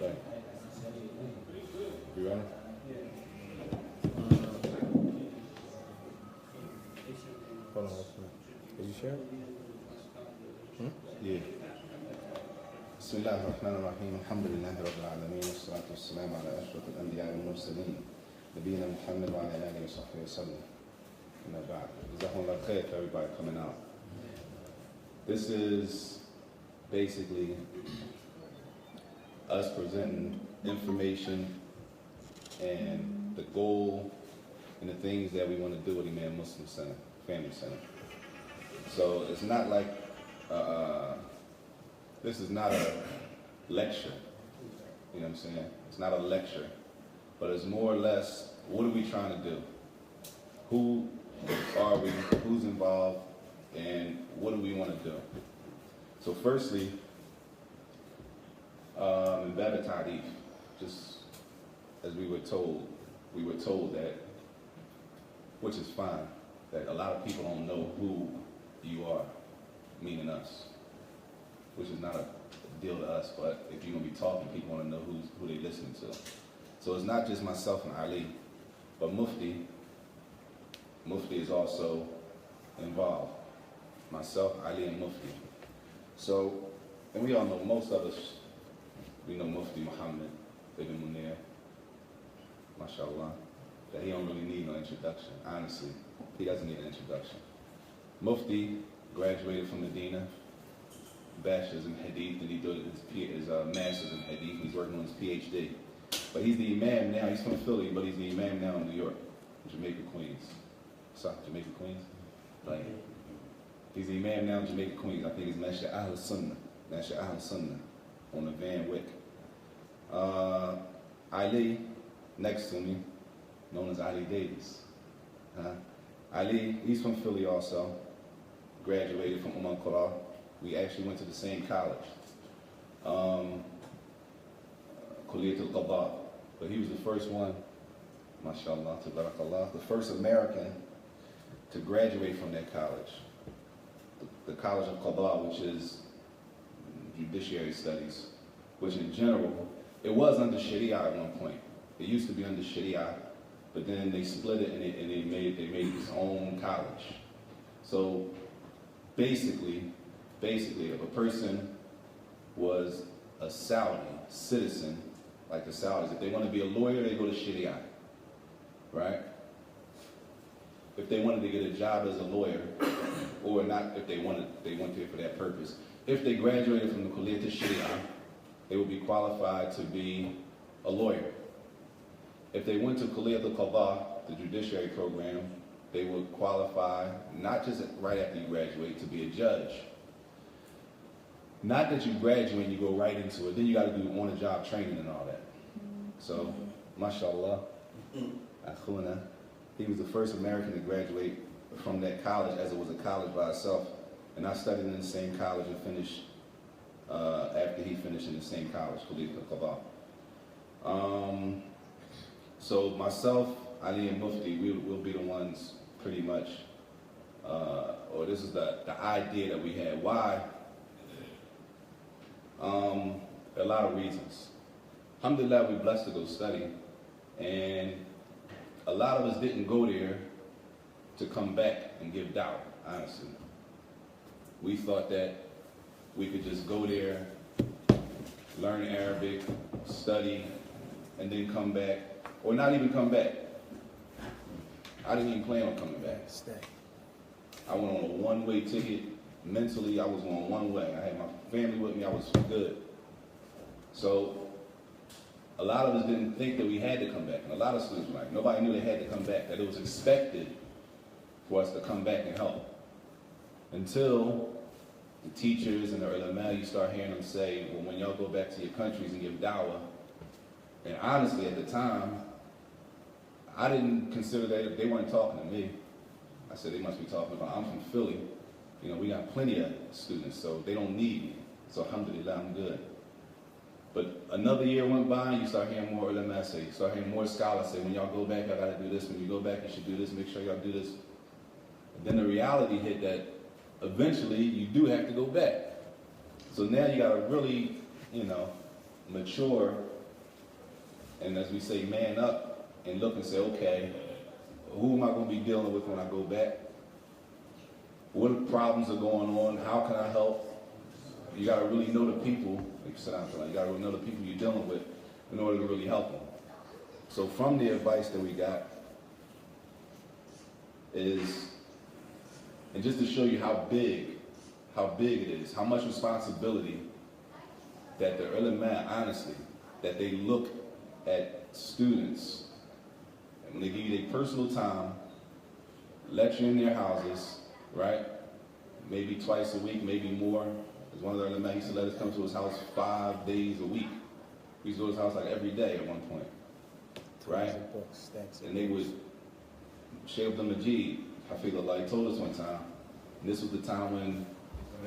Right. You ready? Hold on. Are you sure? Yeah. بسم الله الرحمن الرحيم الحمد لله رب العالمين والصلاة والسلام على أشرف الأنبياء والمرسلين نبينا محمد وعلى آله وصحبه وسلم. أما بعد, Jazakumullah khair for everybody coming out. This is basically us presenting information and the goal and the things that we want to do with Imam Muslim Center, Family Center. So it's not like this is not a lecture, you know what I'm saying? It's not a lecture, but it's more or less, what are we trying to do? Who are we, who's involved, and what do we want to do? So firstly, in Baba Tarif, just as we were told that, which is fine, that a lot of people don't know who you are, meaning us, which is not a deal to us, but if you're going to be talking, people want to know who they listening to. So it's not just myself and Ali, but Mufti is also involved. Myself, Ali, and Mufti. So, and we all know, most of us, we know Mufti Muhammad ibn Munir, mashallah, that he don't really need no introduction. Honestly, he doesn't need an introduction. Mufti graduated from Medina, bachelor's in Hadith, and he did his master's in Hadith. He's working on his PhD. But he's the Imam now. He's from Philly, but he's the Imam now in New York, Jamaica, Queens. Jamaica, Queens? Like, he's the Imam now in Jamaica, Queens. I think he's Nasha Ahl Sunnah on the Van Wyck. Ali, next to me, known as Ali Davis. Ali, he's from Philly also, graduated from Imam. We actually went to the same college, Kulliyat al-Qadha, but he was the first one, mashallah, tabarakallah, the first American to graduate from that college, the College of Qadha, which is judiciary studies, which in general, it was under Sharia at one point. It used to be under Sharia, but then they split it and they made its own college. So basically, if a person was a Saudi citizen, like the Saudis, if they want to be a lawyer, they go to Sharia, right? If they wanted to get a job as a lawyer, or not, if they went there for that purpose. If they graduated from the Kulliyat al-Sharia, they would be qualified to be a lawyer. If they went to Kulliyat al-Qadha, the judiciary program, they would qualify, not just right after you graduate, to be a judge. Not that you graduate and you go right into it, then you got to do on-the-job training and all that. So, mashallah, akhuna, he was the first American to graduate from that college, as it was a college by itself. And I studied in the same college and finished, after he finished in the same college, Kulliyat al-Qadha. So myself, Ali, and Mufti, we'll be the ones pretty much, or this is the idea that we had. Why? A lot of reasons. Alhamdulillah, we're blessed to go study, and a lot of us didn't go there to come back and give da'wah, honestly. We thought that we could just go there, learn Arabic, study, and then come back, or not even come back. I didn't even plan on coming back. I went on a one-way ticket. Mentally, I was on one way. I had my family with me. I was good. So a lot of us didn't think that we had to come back. And a lot of students were like, nobody knew they had to come back, that it was expected for us to come back and help. Until the teachers and the ulama, you start hearing them say, well, when y'all go back to your countries and give da'wah. And honestly, at the time, I didn't consider that, they weren't talking to me. I said, they must be talking about, I'm from Philly. You know, we got plenty of students, so they don't need me. So alhamdulillah, I'm good. But another year went by, and you start hearing more ulama say, you start hearing more scholars say, when y'all go back, y'all gotta do this. When you go back, you should do this. Make sure y'all do this. And then the reality hit that eventually you do have to go back. So now you gotta really, you know, mature, and as we say, man up, and look and say, okay, who am I going to be dealing with when I go back? What problems are going on? How can I help? You got to really know the people, like you said, you got to really know the people you're dealing with in order to really help them. So from the advice that we got is, and just to show you how big it is, how much responsibility that the ulama, honestly, that they look at students, and when they give you their personal time, lecture in their houses, right? Maybe twice a week, maybe more. There's one of the ulama, he used to let us come to his house 5 days a week. We used to go to his house like every day at one point, right? And they would share the Majid. Hafidullah, he told us one time, and this was the time when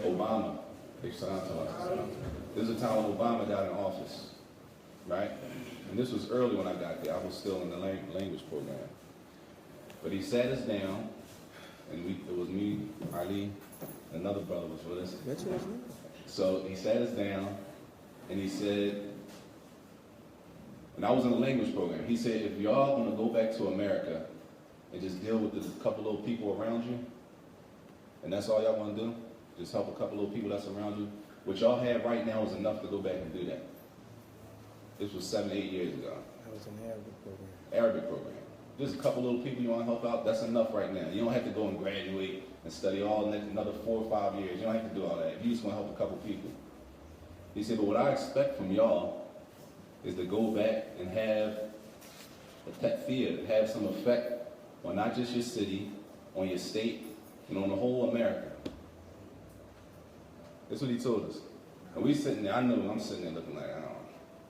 Obama, this was the time when Obama got in office, right? And this was early when I got there. I was still in the language program. But he sat us down, and it was me, Ali, another brother was with us. So he sat us down, and he said, and I was in the language program, he said, if y'all gonna go back to America and just deal with the couple little people around you, and that's all y'all wanna do, just help a couple little people that's around you, what y'all have right now is enough to go back and do that. This was 7, 8 years ago. I was in the Arabic program. Arabic program. Just a couple little people you want to help out, that's enough right now. You don't have to go and graduate and study all another 4 or 5 years. You don't have to do all that. You just want to help a couple people. He said, but what I expect from y'all is to go back and have a taqfir, have some effect on not just your city, on your state, and on the whole America. That's what he told us. And we sitting there, I know I'm sitting there looking like,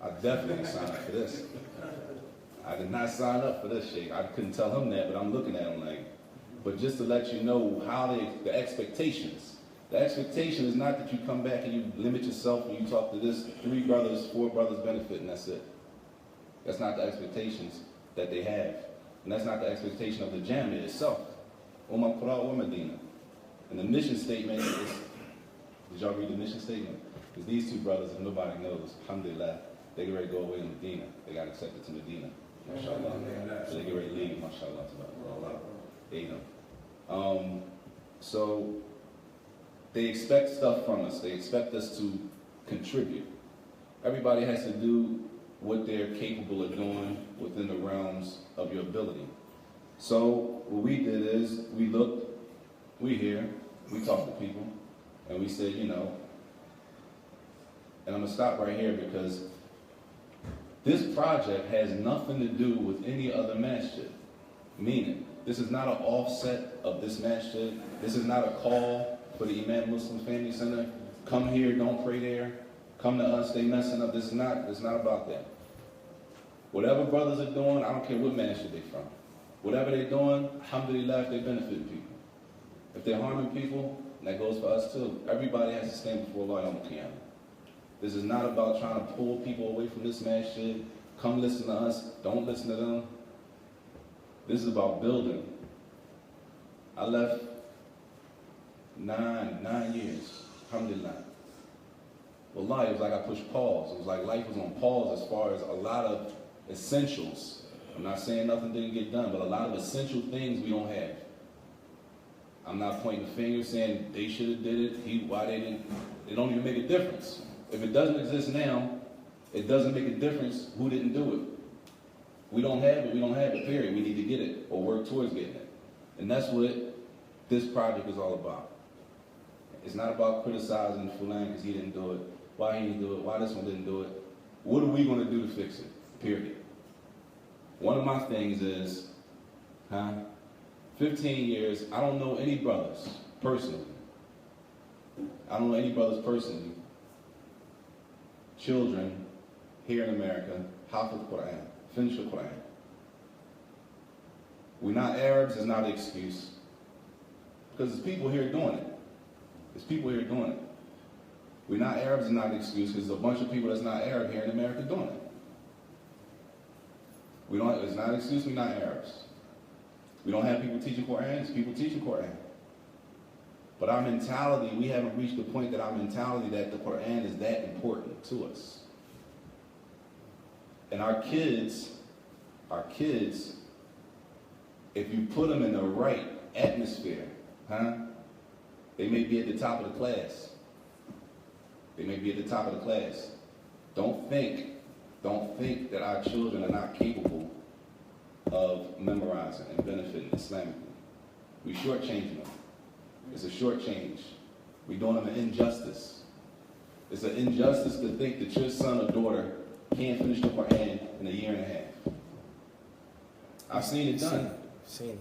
I definitely didn't sign up for this. I did not sign up for this, Sheikh. I couldn't tell him that, but I'm looking at him like, but just to let you know how the expectations. The expectation is not that you come back and you limit yourself and you talk to this 3 brothers, 4 brothers benefit, and that's it. That's not the expectations that they have. And that's not the expectation of the Jamia itself. Umar Qura or Medina. And the mission statement is, did y'all read the mission statement? Because these 2 brothers, if nobody knows, alhamdulillah, they get ready to go away to Medina. They got accepted to Medina. MashaAllah. So they get ready to leave, MashaAllah. They know. So they expect stuff from us. They expect us to contribute. Everybody has to do what they're capable of doing within the realms of your ability. So what we did is we looked, we here, we talked to people, and we said, you know, and I'm going to stop right here because this project has nothing to do with any other masjid. Meaning, this is not an offset of this masjid. This is not a call for the Imam Muslim Family Center. Come here, don't pray there. Come to us, they messing up. This is not about that. Whatever brothers are doing, I don't care what masjid they're from. Whatever they're doing, alhamdulillah, if they benefit people. If they're harming people, that goes for us too. Everybody has to stand before Allah on the Qiyamah. This is not about trying to pull people away from this masjid. Come listen to us, don't listen to them. This is about building. I left 9 years, alhamdulillah. Wallahi, it was like I pushed pause. It was like life was on pause as far as a lot of essentials. I'm not saying nothing didn't get done, but a lot of essential things we don't have. I'm not pointing the finger saying they should have did it, why they didn't. It don't even make a difference. If it doesn't exist now, it doesn't make a difference who didn't do it. We don't have it, period. We need to get it or work towards getting it. And that's what this project is all about. It's not about criticizing Fulan because he didn't do it, why he didn't do it, why this one didn't do it. What are we going to do to fix it, period. One of my things is, 15 years, I don't know any brothers personally. Children here in America, Hafiz Quran, finish the Quran. We're not Arabs is not an excuse. Because there's people here doing it. We're not Arabs is not an excuse because there's a bunch of people that's not Arab here in America doing it. It's not an excuse we're not Arabs. We don't have people teaching Quran, it's people teaching Quran. But our mentality, we haven't reached the point that our mentality that the Quran is that important to us. And our kids, if you put them in the right atmosphere, they may be at the top of the class. They may be at the top of the class. Don't think that our children are not capable of memorizing and benefiting Islamically. We shortchanging them. It's a shortchange. We're doing them an injustice. It's an injustice to think that your son or daughter can't finish the Quran in a year and a half. I've seen it done. Seen it.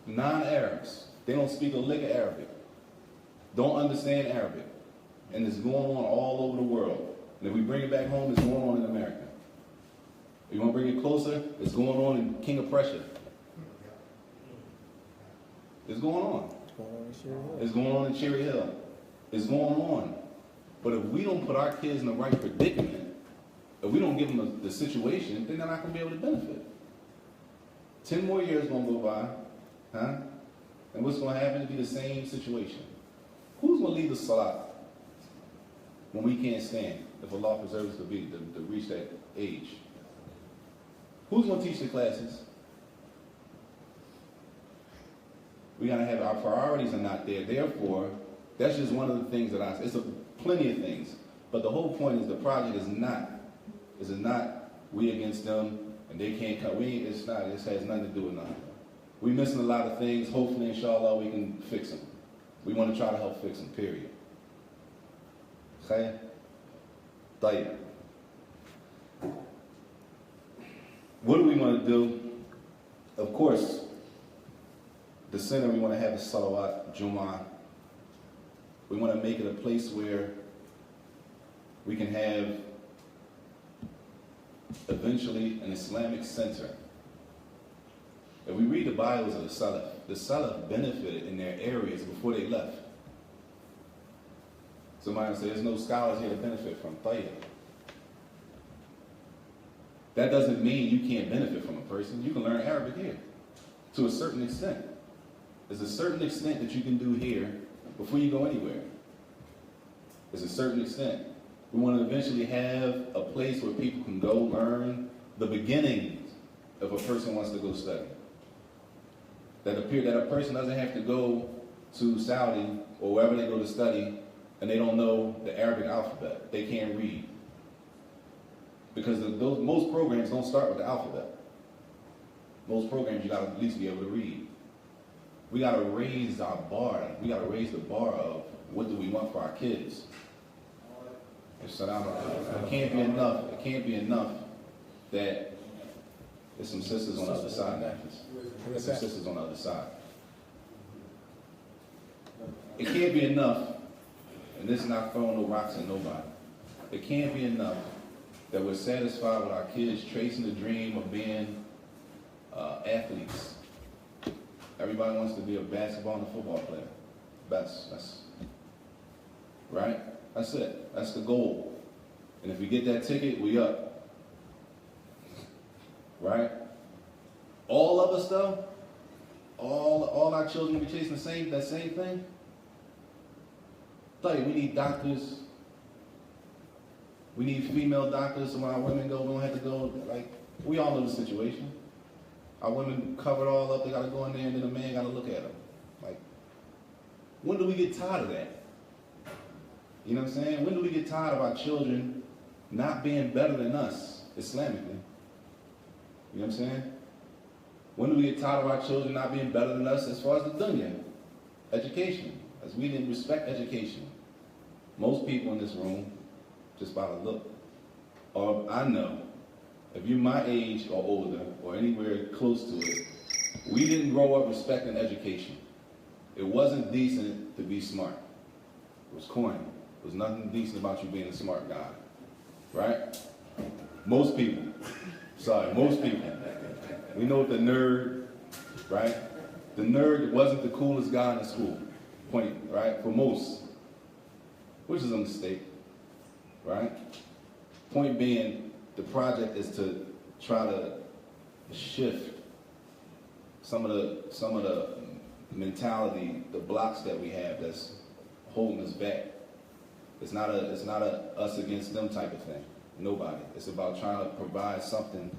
Non-Arabs. They don't speak a lick of Arabic. Don't understand Arabic. And it's going on all over the world. And if we bring it back home, it's going on in America. If you want to bring it closer, it's going on in King of Prussia. It's going on. It's going on in Cherry Hill. It's going on. But if we don't put our kids in the right predicament, if we don't give them the situation, then they're not going to be able to benefit. 10 more years going to go by, and what's going to happen? It'll be the same situation. Who's going to lead the salat when we can't stand, if Allah preserves us to reach that age? Who's going to teach the classes? We got to have, our priorities are not there. Therefore, that's just one of the things that it's plenty of things. But the whole point is the project is not we against them and they can't come. It has nothing to do with nothing. We're missing a lot of things. Hopefully, inshallah, we can fix them. We want to try to help fix them, period. Okay? طيب. What do we want to do? Of course, the center we want to have is Salawat, Jumu'ah. We want to make it a place where we can have eventually an Islamic center. If we read the Bibles of the Salaf benefited in their areas before they left. Somebody will say, there's no scholars here to benefit from. طيب. That doesn't mean you can't benefit from a person. You can learn Arabic here, to a certain extent. There's a certain extent that you can do here before you go anywhere. There's a certain extent. We want to eventually have a place where people can go learn the beginnings if a person wants to go study. That a person doesn't have to go to Saudi or wherever they go to study and they don't know the Arabic alphabet. They can't read. Because most programs don't start with the alphabet. Most programs you got to at least be able to read. We got to raise our bar. We got to raise the bar of what do we want for our kids. It can't be enough. It can't be enough that there's some sisters on the other side. There's some sisters on the other side. It can't be enough, and this is not throwing no rocks at nobody. It can't be enough that we're satisfied with our kids chasing the dream of being athletes. Everybody wants to be a basketball and a football player. That's right? That's it. That's the goal. And if we get that ticket, we up. Right? All of us though, all our children be chasing that same thing. Tell you, we need doctors. We need female doctors, so when our women go, we don't have to go. Like, we all know the situation. Our women covered all up, they gotta go in there, and then the man gotta look at them. Like, when do we get tired of that? You know what I'm saying? When do we get tired of our children not being better than us, Islamically? You know what I'm saying? When do we get tired of our children not being better than us as far as the dunya, education? As we didn't respect education. Most people in this room, just by the look, or I know, if you're my age or older, or anywhere close to it, we didn't grow up respecting education. It wasn't decent to be smart. It was corny. There was nothing decent about you being a smart guy, right? Most people. Most people. We know the nerd, right? The nerd wasn't the coolest guy in the school, point, right? For most, which is a mistake, right? Point being, the project is to try to shift some of the mentality, the blocks that we have that's holding us back. It's not a us against them type of thing. Nobody. It's about trying to provide something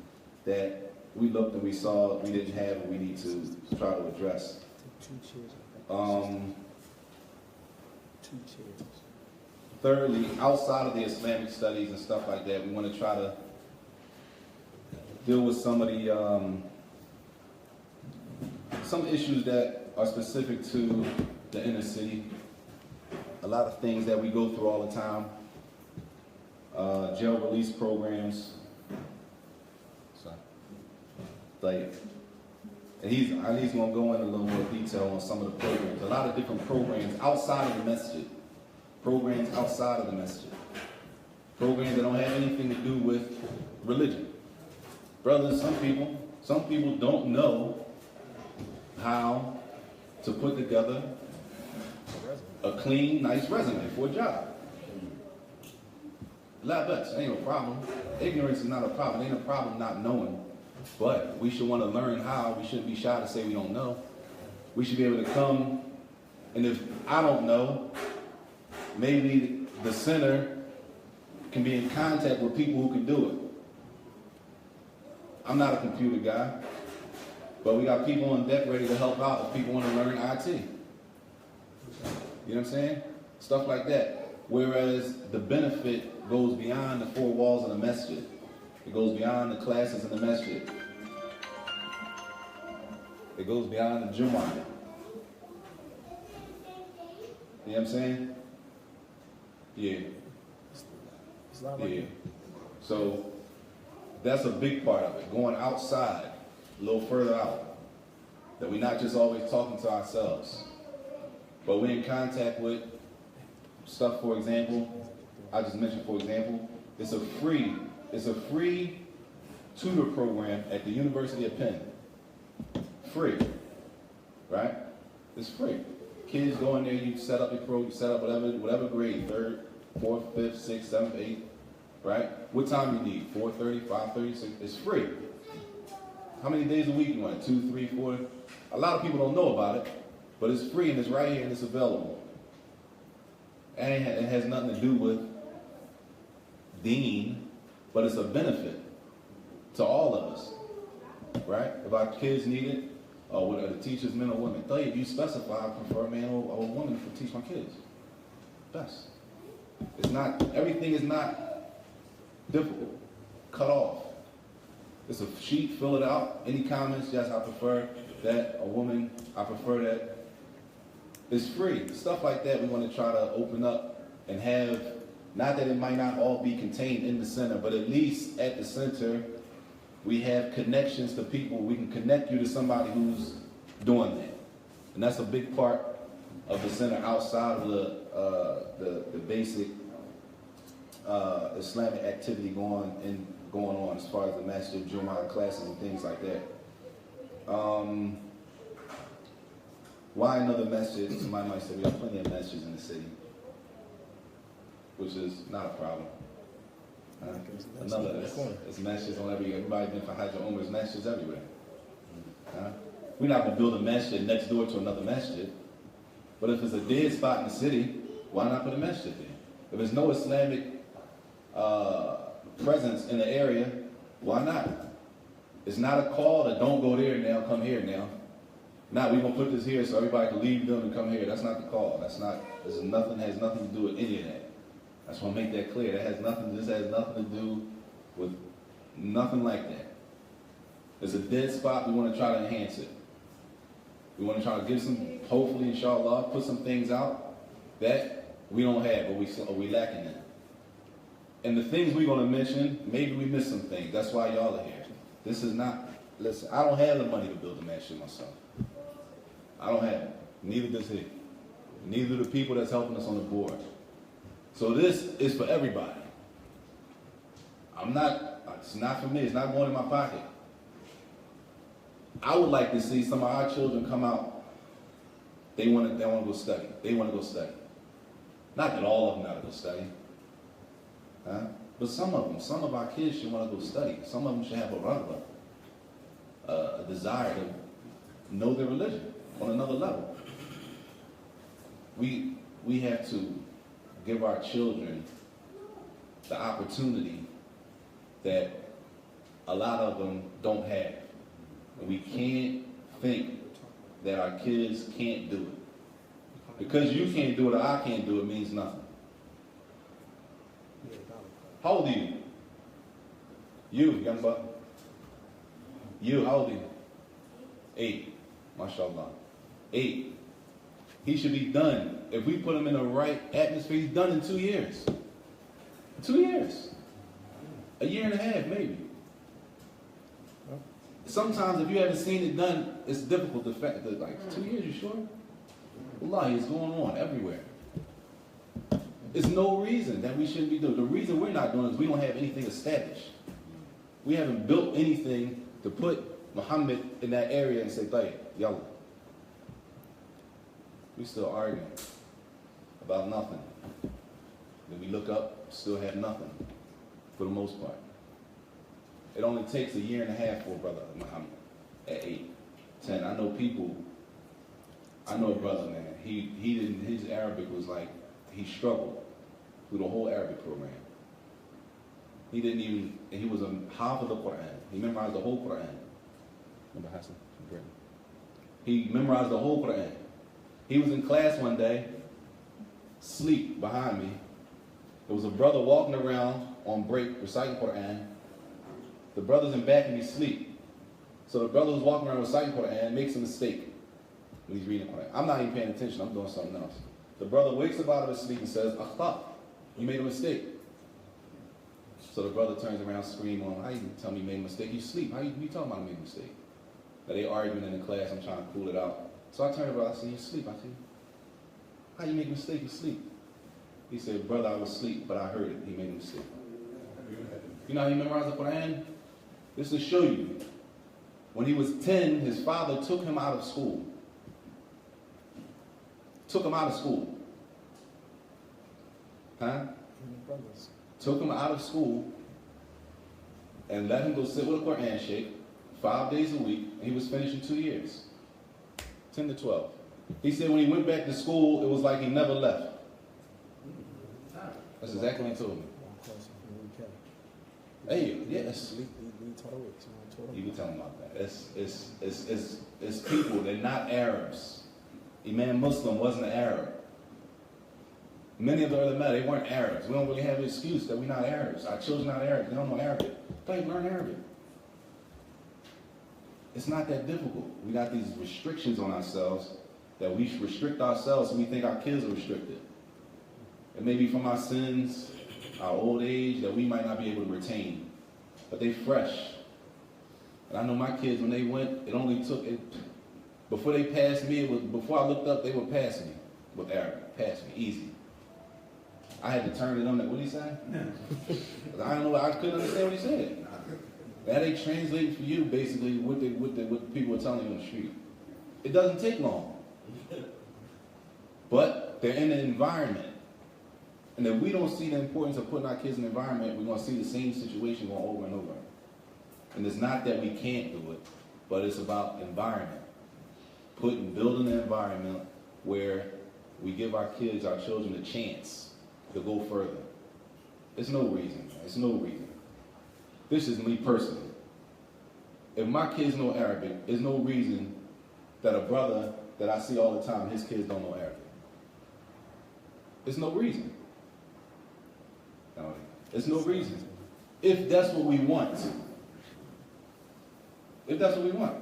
that we looked and we saw we didn't have and we need to try to address. Thirdly, outside of the Islamic studies and stuff like that, we want to try to deal with some of the some issues that are specific to the inner city. A lot of things that we go through all the time. Jail release programs. Like, and he's going to go into a little more detail on some of the programs. A lot of different programs outside of the masjid. Programs outside of the masjid. Programs that don't have anything to do with religion. Brothers, some people don't know how to put together a clean, nice resume for a job. That ain't no problem. Ignorance is not a problem. It ain't a problem not knowing. But we should want to learn how. We shouldn't be shy to say we don't know. We should be able to come, and if I don't know, maybe the center can be in contact with people who can do it. I'm not a computer guy, but we got people on deck ready to help out if people want to learn IT. You know what I'm saying? Stuff like that. Whereas the benefit goes beyond the four walls of the masjid. It goes beyond the classes in the masjid. It goes beyond the Jumu'ah. You know what I'm saying? Yeah. Yeah. So that's a big part of it. Going outside, a little further out. That we're not just always talking to ourselves. But we're in contact with stuff, for example, I just mentioned, for example, it's a free tutor program at the University of Penn. Free, right? It's free. Kids go in there, you set up your program, you set up whatever grade, 3rd, 4th, 5th, 6th, 7th, 8th, right? What time you need? 4:30, 5:30, 6. It's free. How many days a week you want? 2, 3, 4? A lot of people don't know about it, but it's free and it's right here and it's available. And it has nothing to do with deen, but it's a benefit to all of us, right? If our kids need it, or whether the teachers, men or women, tell you, if you specify, I prefer a man or a woman to teach my kids. Best. It's not, everything is not difficult. Cut off. It's a sheet, fill it out. Any comments? Yes, I prefer that. A woman, I prefer that. It's free. Stuff like that we want to try to open up and have, not that it might not all be contained in the center, but at least at the center, we have connections to people. We can connect you to somebody who's doing that. And that's a big part of the center outside of the basic Islamic activity going on as far as the masjid, Jumu'ah classes and things like that. Why another masjid? Somebody might say we have plenty of masjids in the city, which is not a problem. Another, it's masjids on everybody been for Hajj or Umrah, there's masjids everywhere. We're not going to build a masjid next door to another masjid, but if it's a dead spot in the city, why not put a masjid there? If there's no Islamic presence in the area, why not? It's not a call to don't go there now, come here now. Now we're gonna put this here so everybody can leave them and come here. That's not the call. That's not. This is nothing. Has nothing to do with any of that. I just want to make that clear. That has nothing. This has nothing to do with nothing like that. It's a dead spot. We want to try to enhance it. We want to try to give some, hopefully, inshallah, put some things out that we don't have, but we lacking in. And the things we're going to mention, maybe we missed some things. That's why y'all are here. This is not. Listen, I don't have the money to build a masjid myself. I don't have it. Neither does he. Neither do the people that's helping us on the board. So this is for everybody. It's not for me. It's not going in my pocket. I would like to see some of our children come out. They want to go study. They want to go study. Not that all of them got to go study. But some of our kids should want to go study. Some of them should have a desire to know their religion on another level. We have to give our children the opportunity that a lot of them don't have. And we can't think that our kids can't do it. Because you can't do it or I can't do it means nothing. How old are you? You, young buck. You, how old are you? 8. MashaAllah. 8. He should be done. If we put him in the right atmosphere, he's done in 2 years. 2 years. A year and a half, maybe. Sometimes if you haven't seen it done, it's difficult to like 2 years, you sure? Wallahi, it's going on everywhere. There's no reason that we shouldn't be doing it. The reason we're not doing it is we don't have anything established. We haven't built anything to put Muhammad in that area and say, "Tayyib, yalla." We still arguing about nothing. Then we look up, still have nothing, for the most part. It only takes a year and a half for a brother, Muhammad, at 8, 10. I know people, I know a brother, man, he didn't, his Arabic was like, he struggled through the whole Arabic program. He didn't even, he was a half of the Quran. He memorized the whole Quran. Remember Hassan? He memorized the whole Quran. He was in class one day, sleep behind me. There was a brother walking around on break reciting Quran. The brother's in back and he's asleep. So the brother who's walking around reciting Quran makes a mistake when he's reading Quran. I'm not even paying attention, I'm doing something else. The brother wakes up out of his sleep and says, "Akhta, you made a mistake." So the brother turns around screaming, "How you tell me you made a mistake? You sleep. How you talking about I made a mistake?" Now they arguing in the class, I'm trying to cool it out. So I turned around, I said, "You sleep." I said, "How you make a mistake? You sleep." He said, "Brother, I was asleep, but I heard it. He made a mistake." You know how he memorized the Quran? This to show you. When he was 10, his father took him out of school. Took him out of school. Huh? Took him out of school and let him go sit with a Quran sheikh 5 days a week, and he was finished in 2 years. 10 to 12. He said when he went back to school, it was like he never left. That's exactly what he told me. Hey, yes. You can tell him about that. It's people, they're not Arabs. Imam Muslim wasn't an Arab. Many of the other men, they weren't Arabs. We don't really have an excuse that we're not Arabs. Our children are not Arabs. They don't know Arabic. They learn Arabic. It's not that difficult. We got these restrictions on ourselves that we restrict ourselves and we think our kids are restricted. It may be from our sins, our old age, that we might not be able to retain. But they fresh. And I know my kids, when they went, it only took, before they passed me, before I looked up, they would pass me with Arabic. Pass me, easy. I had to turn it on. What did he say? I don't know. I couldn't understand what he said. That ain't translating for you, basically, what people are telling you on the street. It doesn't take long. But they're in an environment. And if we don't see the importance of putting our kids in an environment, we're going to see the same situation going over and over. And it's not that we can't do it, but it's about environment. Building an environment where we give our kids, our children, a chance to go further. There's no reason. There's no reason. This is me personally. If my kids know Arabic, there's no reason that a brother that I see all the time, his kids don't know Arabic. There's no reason. There's no reason. If that's what we want. If that's what we want.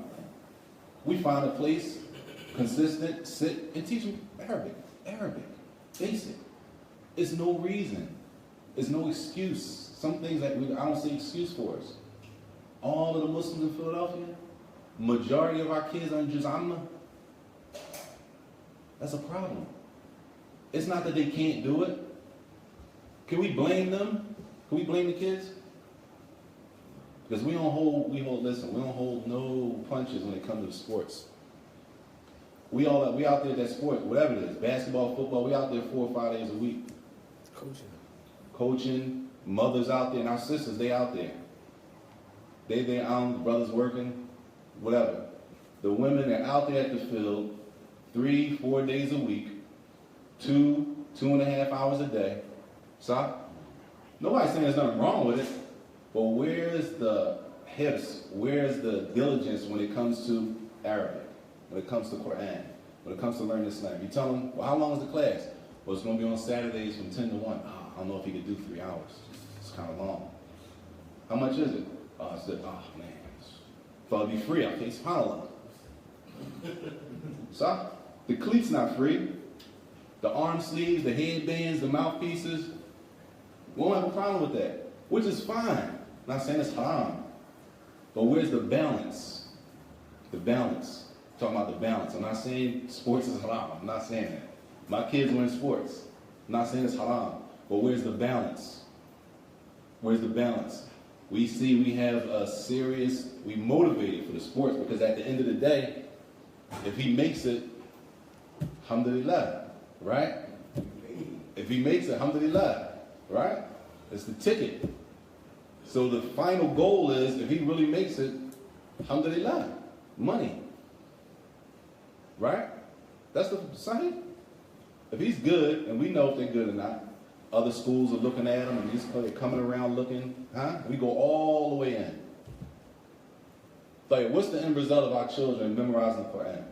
We find a place, consistent, sit, and teach them Arabic. Arabic. Basic. It's no reason. It's no excuse. Some things that I don't see excuse for us. All of the Muslims in Philadelphia, majority of our kids are in Juz'amna. That's a problem. It's not that they can't do it. Can we blame them? Can we blame the kids? Because we don't hold no punches when it comes to sports. We out there at that sport, whatever it is, basketball, football, we out there 4 or 5 days a week. Coaching, mothers out there, and our sisters, they out there. They out, brothers working, whatever. The women are out there at the field 3, 4 days a week, 2.5 hours a day. So, nobody's saying there's nothing wrong with it. But where's the hirs, where's the diligence when it comes to Arabic, when it comes to Quran, when it comes to learning Islam? You tell them, well, how long is the class? Well, it's going to be on Saturdays from 10 to 1. I don't know if he could do 3 hours. It's kind of long. How much is it? I said, oh, man. If I'll be free, okay, subhanAllah. So, the cleat's not free. The arm sleeves, the headbands, the mouthpieces. We don't have a problem with that, which is fine. I'm not saying it's haram. But where's the balance? The balance. I'm talking about the balance. I'm not saying sports is haram. I'm not saying that. My kids were in sports. I'm not saying it's haram. But where's the balance? Where's the balance? We see we have a serious, we motivated for the sports because at the end of the day, if he makes it, alhamdulillah, right? If he makes it, alhamdulillah, right? It's the ticket. So the final goal is, if he really makes it, alhamdulillah, money. Right? That's the Saajid. If he's good, and we know if they're good or not, other schools are looking at him, and they're coming around looking, we go all the way in. Like, what's the end result of our children memorizing the Quran?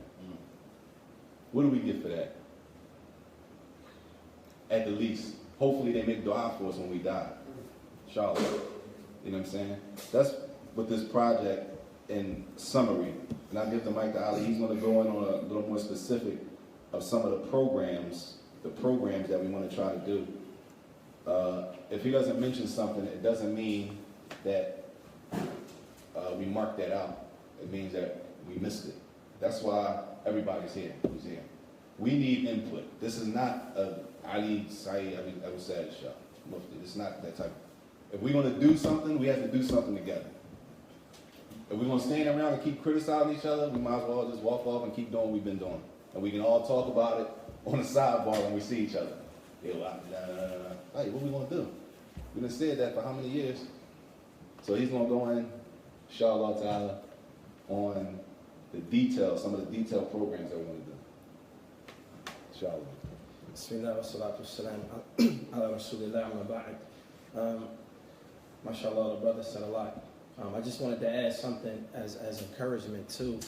What do we get for that? At the least, hopefully they make dua for us when we die. Inshallah. You know what I'm saying? That's what this project in summary. And I'll give the mic to Ali. He's going to go in on a little more specific of some of the programs that we want to try to do. If he doesn't mention something, it doesn't mean that we marked that out. It means that we missed it. That's why everybody's here. Who's here? We need input. This is not a Ali, Syid, Abu Saajid show. It's not that type. If we're going to do something, we have to do something together. If we're going to stand around and keep criticizing each other, we might as well just walk off and keep doing what we've been doing. And we can all talk about it on the sidebar when we see each other. Hey, what are we going to do? We've been saying that for how many years? So he's going to go in, inshallah ta'ala, on the details, some of the detailed programs that we're going to do. Inshallah. Bismillah wa salatu wassalam ala rasulillah amma ba'd. MashaAllah, the brother said a lot. I just wanted to add something as encouragement too.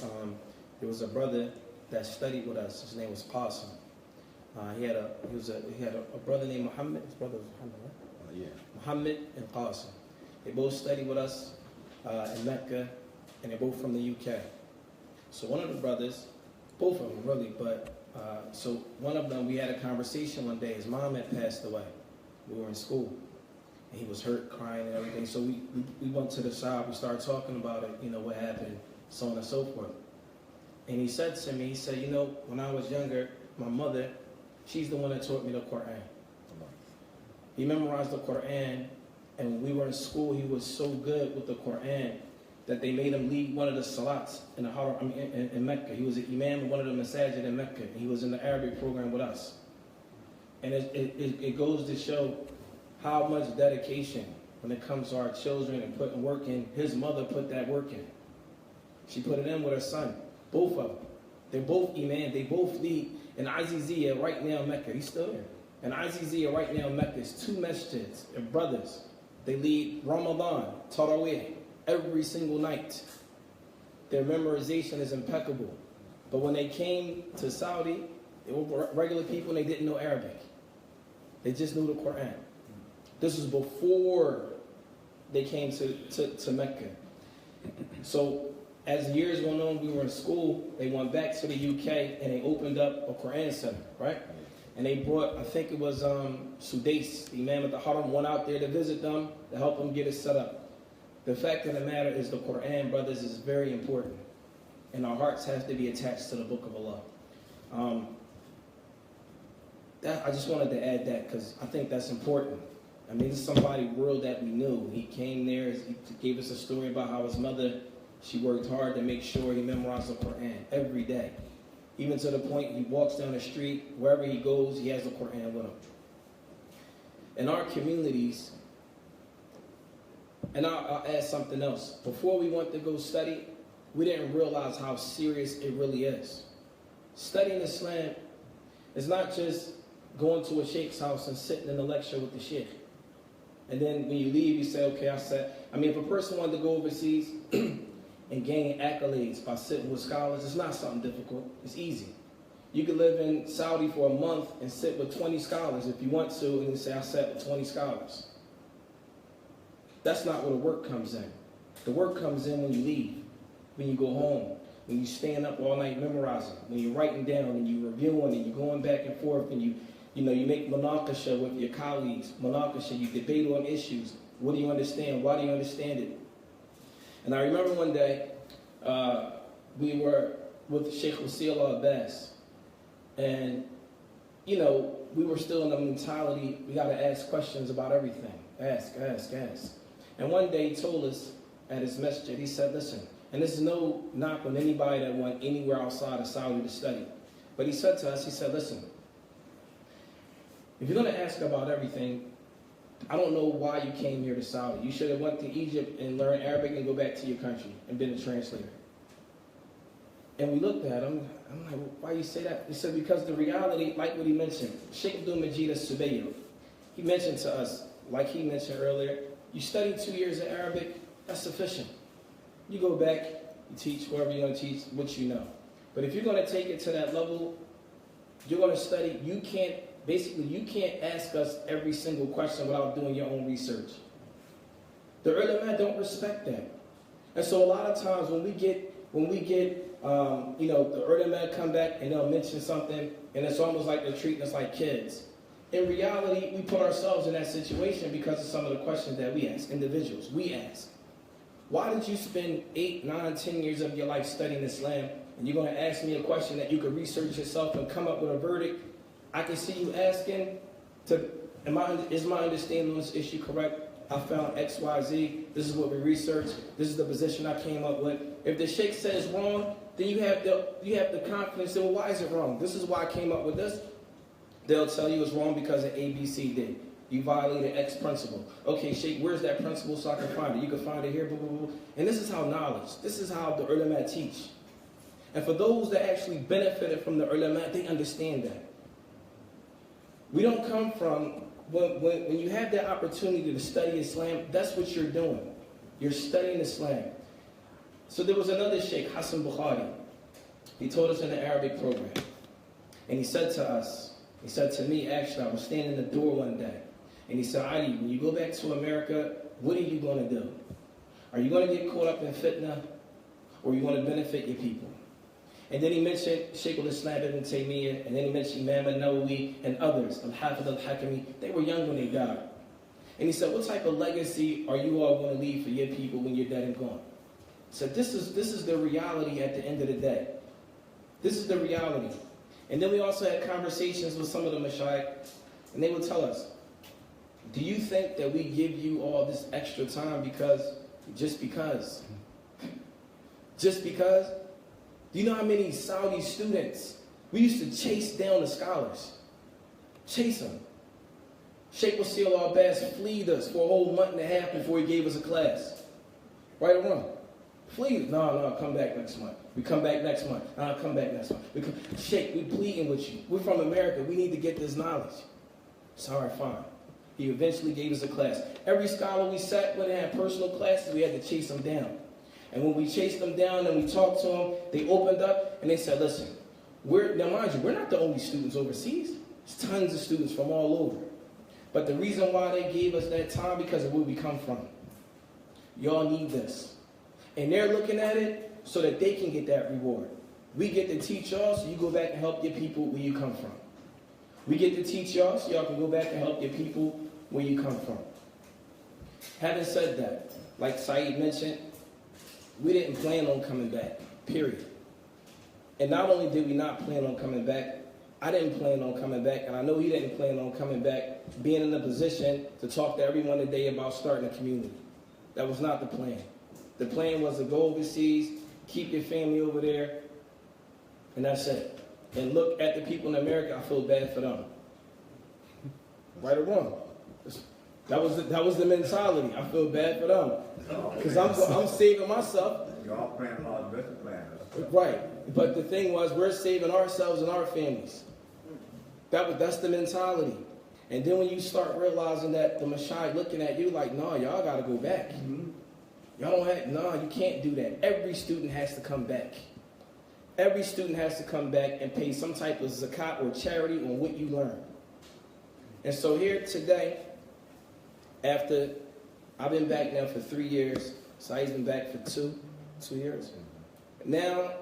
There was a brother that studied with us. His name was Qasim. He had a brother named Muhammad. His brother was Muhammad, right? Yeah. Muhammad and Qasim. They both studied with us in Mecca, and they're both from the UK. So one of the brothers, both of them really, but so one of them, we had a conversation one day. His mom had passed away. We were in school, and he was hurt, crying and everything. So we went to the side. We started talking about it, what happened, so on and so forth. And he said to me, he said, when I was younger, my mother, she's the one that taught me the Quran. He memorized the Quran, and when we were in school, he was so good with the Quran that they made him lead one of the salats in the Haram, in Mecca. He was an Imam in one of the Saajid in Mecca. He was in the Arabic program with us. And it goes to show how much dedication when it comes to our children and putting work in. His mother put that work in. She put it in with her son. Both of them. They're both Imam. They both lead in Aziziyah right now in Mecca. He's still there. In Aziziyah right now in Mecca, it's 2 masjids. They're brothers. They lead Ramadan, Taraweeh, every single night. Their memorization is impeccable. But when they came to Saudi, they were regular people and they didn't know Arabic. They just knew the Quran. This was before they came to Mecca. So as years went on, we were in school. They went back to the UK and they opened up a Quran center, right? And they brought, I think it was Sudais, the Imam at the Haram, went out there to visit them to help them get it set up. The fact of the matter is the Quran, brothers, is very important. And our hearts have to be attached to the Book of Allah. I just wanted to add that because I think that's important. I mean, this is somebody real that we knew. He came there, he gave us a story about how his mother, she worked hard to make sure he memorized the Quran every day. Even to the point he walks down the street, wherever he goes, he has the Quran with him. In our communities, and I'll add something else. Before we went to go study, we didn't realize how serious it really is. Studying Islam is not just going to a sheikh's house and sitting in the lecture with the sheikh And then when you leave, you say, okay, if a person wanted to go overseas and gain accolades by sitting with scholars, it's not something difficult. It's easy. You could live in Saudi for a month and sit with 20 scholars if you want to, and you say, I sat with 20 scholars. That's not where the work comes in. The work comes in when you leave, when you go home, when you stand up all night memorizing, when you're writing down and you're reviewing and you're going back and forth and you make munaqasha with your colleagues. Munaqasha, you debate on issues. What do you understand? Why do you understand it? And I remember one day, we were with Sheikh Wasil Abbas, and, we were still in the mentality, we got to ask questions about everything. Ask. And one day he told us at his masjid, he said, listen, and this is no knock on anybody that went anywhere outside of Saudi to study, but he said to us, he said, listen, if you're going to ask about everything, I don't know why you came here to Saudi. You should have went to Egypt and learned Arabic and go back to your country and been a translator. And we looked at him, I'm like, why you say that? He said, because the reality, like what he mentioned, Sheikh Abdul Majid al-Subayr, he mentioned to us, like he mentioned earlier, you study 2 years of Arabic, that's sufficient. You go back, you teach whoever you're going to teach, what you know. But if you're going to take it to that level, you're going to study, you can't ask us every single question without doing your own research. The ulama don't respect that. And so a lot of times when we get the ulama come back and they'll mention something, and it's almost like they're treating us like kids. In reality, we put ourselves in that situation because of some of the questions that we ask, individuals. We ask, why did you spend 8, 9, 10 years of your life studying Islam, and you're going to ask me a question that you could research yourself and come up with a verdict? I can see you asking, is my understanding on this issue correct? I found X, Y, Z. This is what we researched. This is the position I came up with. If the sheikh says wrong, then you have the confidence. Well, why is it wrong? This is why I came up with this. They'll tell you it's wrong because of A, B, C, D. You violated X principle. Okay, sheikh, where's that principle so I can find it? You can find it here, blah, blah, blah. And this is how this is how the ulama teach. And for those that actually benefited from the ulama, they understand that. We don't come from, when you have that opportunity to study Islam, that's what you're doing. You're studying Islam. So there was another sheikh, Hassan Bukhari. He taught us in the Arabic program. And he said to us, he said to me, actually, I was standing in the door one day. And he said, Ali, when you go back to America, what are you going to do? Are you going to get caught up in fitna? Or are you going to benefit your people? And then he mentioned Shaykh al-Islam ibn Taymiyyah, and then he mentioned Imam al-Nawawi and others, al-Hafidh al-Hakami. They were young when they died. And he said, what type of legacy are you all going to leave for your people when you're dead and gone? He said, this is the reality at the end of the day. This is the reality. And then we also had conversations with some of the mashayikh, and they would tell us, do you think that we give you all this extra time just because? Just because? Do you know how many Saudi students, we used to chase down the scholars? Chase them. Sheikh Wasil Abbas fleed us for a whole month and a half before he gave us a class. Right or wrong? Fleed us. No, come back next month. We come back next month. No, come back next month. Sheikh, we pleading with you. We're from America. We need to get this knowledge. Sorry, fine. He eventually gave us a class. Every scholar we sat with and had personal classes, we had to chase them down. And when we chased them down and we talked to them, they opened up and they said, listen, now mind you, we're not the only students overseas. There's tons of students from all over. But the reason why they gave us that time, because of where we come from. Y'all need this. And they're looking at it so that they can get that reward. We get to teach y'all so you go back and help your people where you come from. We get to teach y'all so y'all can go back and help your people where you come from. Having said that, like Syid mentioned, we didn't plan on coming back, period. And not only did we not plan on coming back, I didn't plan on coming back, and I know he didn't plan on coming back, being in a position to talk to everyone today about starting a community. That was not the plan. The plan was to go overseas, keep your family over there, and that's it. And look at the people in America, I feel bad for them. Right or wrong? That was the mentality. I feel bad for them. Because I'm saving myself. Y'all plan a lot of better plans. Right. But the thing was, we're saving ourselves and our families. That's the mentality. And then when you start realizing that the Mashai looking at you like, no, y'all got to go back. Y'all don't have, no, you can't do that. Every student has to come back. Every student has to come back and pay some type of zakat or charity on what you learn. And so here today, after I've been back now for 3 years, Saajid's been back for two years. Now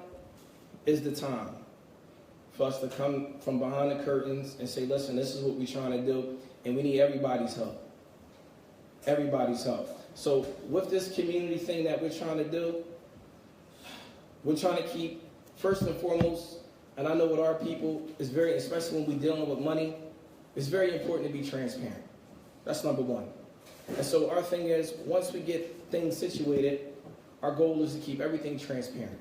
is the time for us to come from behind the curtains and say, listen, this is what we're trying to do, and we need everybody's help. Everybody's help. So with this community thing that we're trying to do, we're trying to keep, first and foremost, and I know with our people, it's very, especially when we're dealing with money, it's very important to be transparent. That's number one. And so our thing is, once we get things situated, our goal is to keep everything transparent.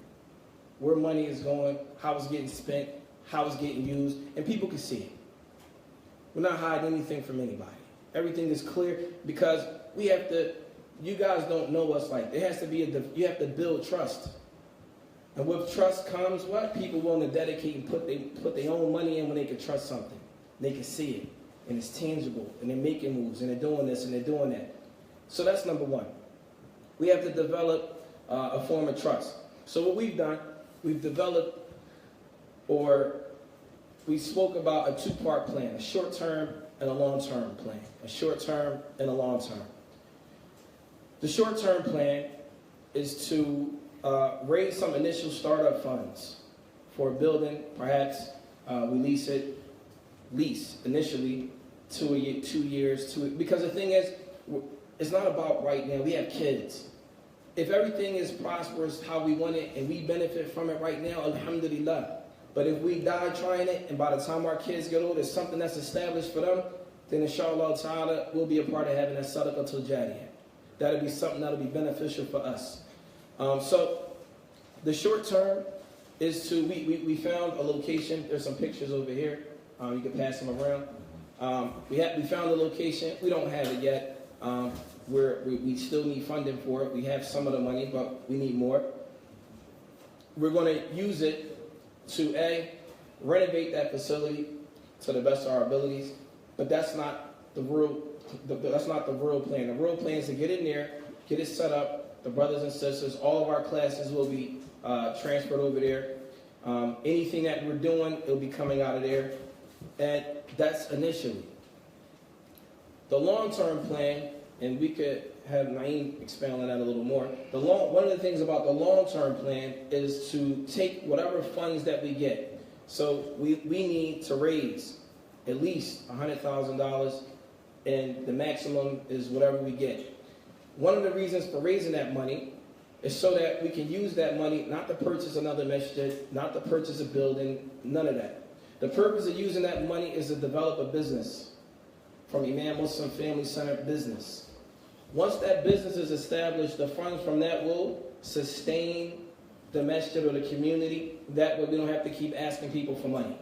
Where money is going, how it's getting spent, how it's getting used, and people can see it. We're not hiding anything from anybody. Everything is clear because we have to, you guys don't know us like, it has to be, you have to build trust. And with trust comes what? People willing to dedicate and put their own money in when they can trust something. They can see it, and it's tangible, and they're making moves, and they're doing this, and they're doing that. So that's number one. We have to develop a form of trust. So what we've done, we've developed, or we spoke about a two-part plan, a short-term and a long-term plan, a short-term and a long-term. The short-term plan is to raise some initial startup funds for a building. Perhaps we lease initially 2 years, because the thing is, it's not about right now. We have kids. If everything is prosperous how we want it and we benefit from it right now, alhamdulillah. But if we die trying it and by the time our kids get old, it's something that's established for them, then inshallah ta'ala, we'll be a part of having that sadaqatul jariyah. That'll be something that'll be beneficial for us. So the short term is to, we found a location. There's some pictures over here. You can pass them around. We found a location. We don't have it yet. We still need funding for it. We have some of the money, but we need more. We're going to use it to renovate that facility to the best of our abilities. But that's not the real. That's not the real plan. The real plan is to get in there, get it set up. The brothers and sisters, all of our classes will be transferred over there. Anything that we're doing, it'll be coming out of there. And that's initially. The long-term plan, and we could have Naeem expound on that a little more. One of the things about the long-term plan is to take whatever funds that we get. So we need to raise at least $100,000, and the maximum is whatever we get. One of the reasons for raising that money is so that we can use that money not to purchase another masjid, not to purchase a building, none of that. The purpose of using that money is to develop a business from Imam Muslim Family Centered business. Once that business is established, the funds from that will sustain the masjid or the community. That way we don't have to keep asking people for money.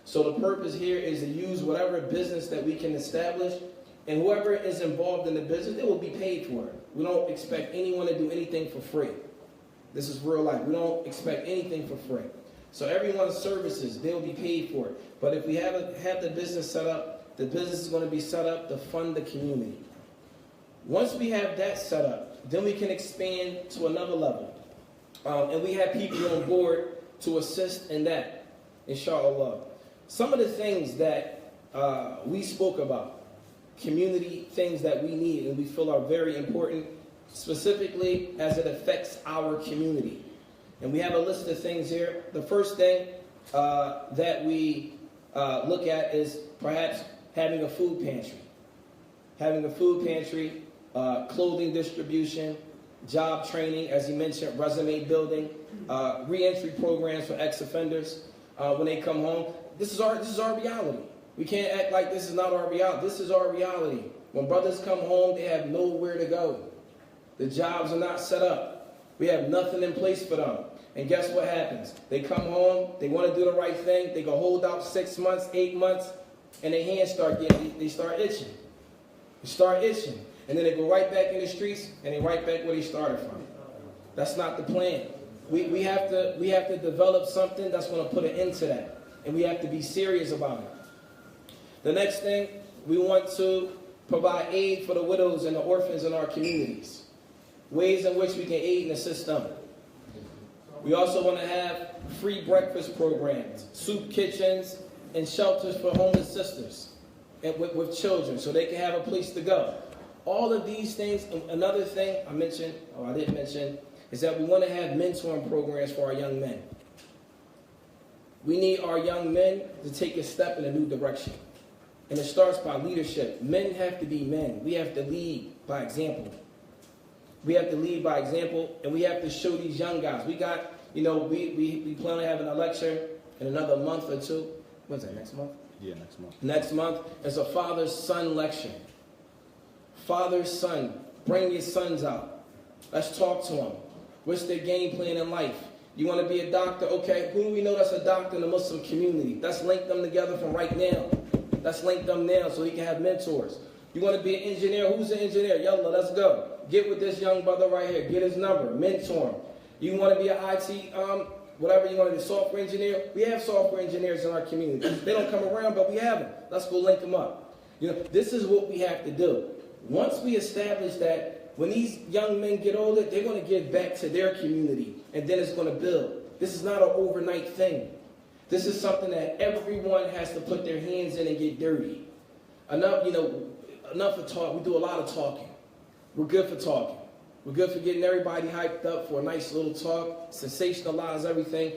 So the purpose here is to use whatever business that we can establish, and whoever is involved in the business, they will be paid for it. We don't expect anyone to do anything for free. This is real life. We don't expect anything for free. So everyone's services, they'll be paid for it. But if we have the business set up, the business is going to be set up to fund the community. Once we have that set up, then we can expand to another level. And we have people on board to assist in that, inshallah. Some of the things that we spoke about, community things that we need and we feel are very important, specifically as it affects our community. And we have a list of things here. The first thing that we look at is perhaps having a food pantry. Having a food pantry, clothing distribution, job training, as you mentioned, resume building, re-entry programs for ex-offenders when they come home. This is our reality. We can't act like this is not our reality. This is our reality. When brothers come home, they have nowhere to go. The jobs are not set up. We have nothing in place for them. And guess what happens? They come home, they want to do the right thing, they go hold out 6 months, 8 months, and their hands start itching. They start itching. And then they go right back in the streets, and they right back where they started from. That's not the plan. We have to develop something that's going to put an end to that. And we have to be serious about it. The next thing, We want to provide aid for the widows and the orphans in our communities. Ways in which we can aid and assist them. We also want to have free breakfast programs, soup kitchens, and shelters for homeless sisters and with children so they can have a place to go. All of these things. Another thing I didn't mention, is that we want to have mentoring programs for our young men. We need our young men to take a step in a new direction. And it starts by leadership. Men have to be men. We have to lead by example. We have to lead by example, and we have to show these young guys. We got, we plan on having a lecture in another month or two. When's that, next month? Yeah, next month. Next month is a father-son lecture. Father-son, bring your sons out. Let's talk to them. What's their game plan in life? You want to be a doctor? Okay, who do we know that's a doctor in the Muslim community? Let's link them together from right now. Let's link them now so he can have mentors. You want to be an engineer? Who's an engineer? Yalla, let's go. Get with this young brother right here. Get his number. Mentor him. You want to be an IT, whatever you want to be, software engineer? We have software engineers in our community. They don't come around, but we have them. Let's go link them up. This is what we have to do. Once we establish that, when these young men get older, they're going to give back to their community, and then it's going to build. This is not an overnight thing. This is something that everyone has to put their hands in and get dirty. Enough of talk. We do a lot of talking. We're good for talking. We're good for getting everybody hyped up for a nice little talk, sensationalize everything.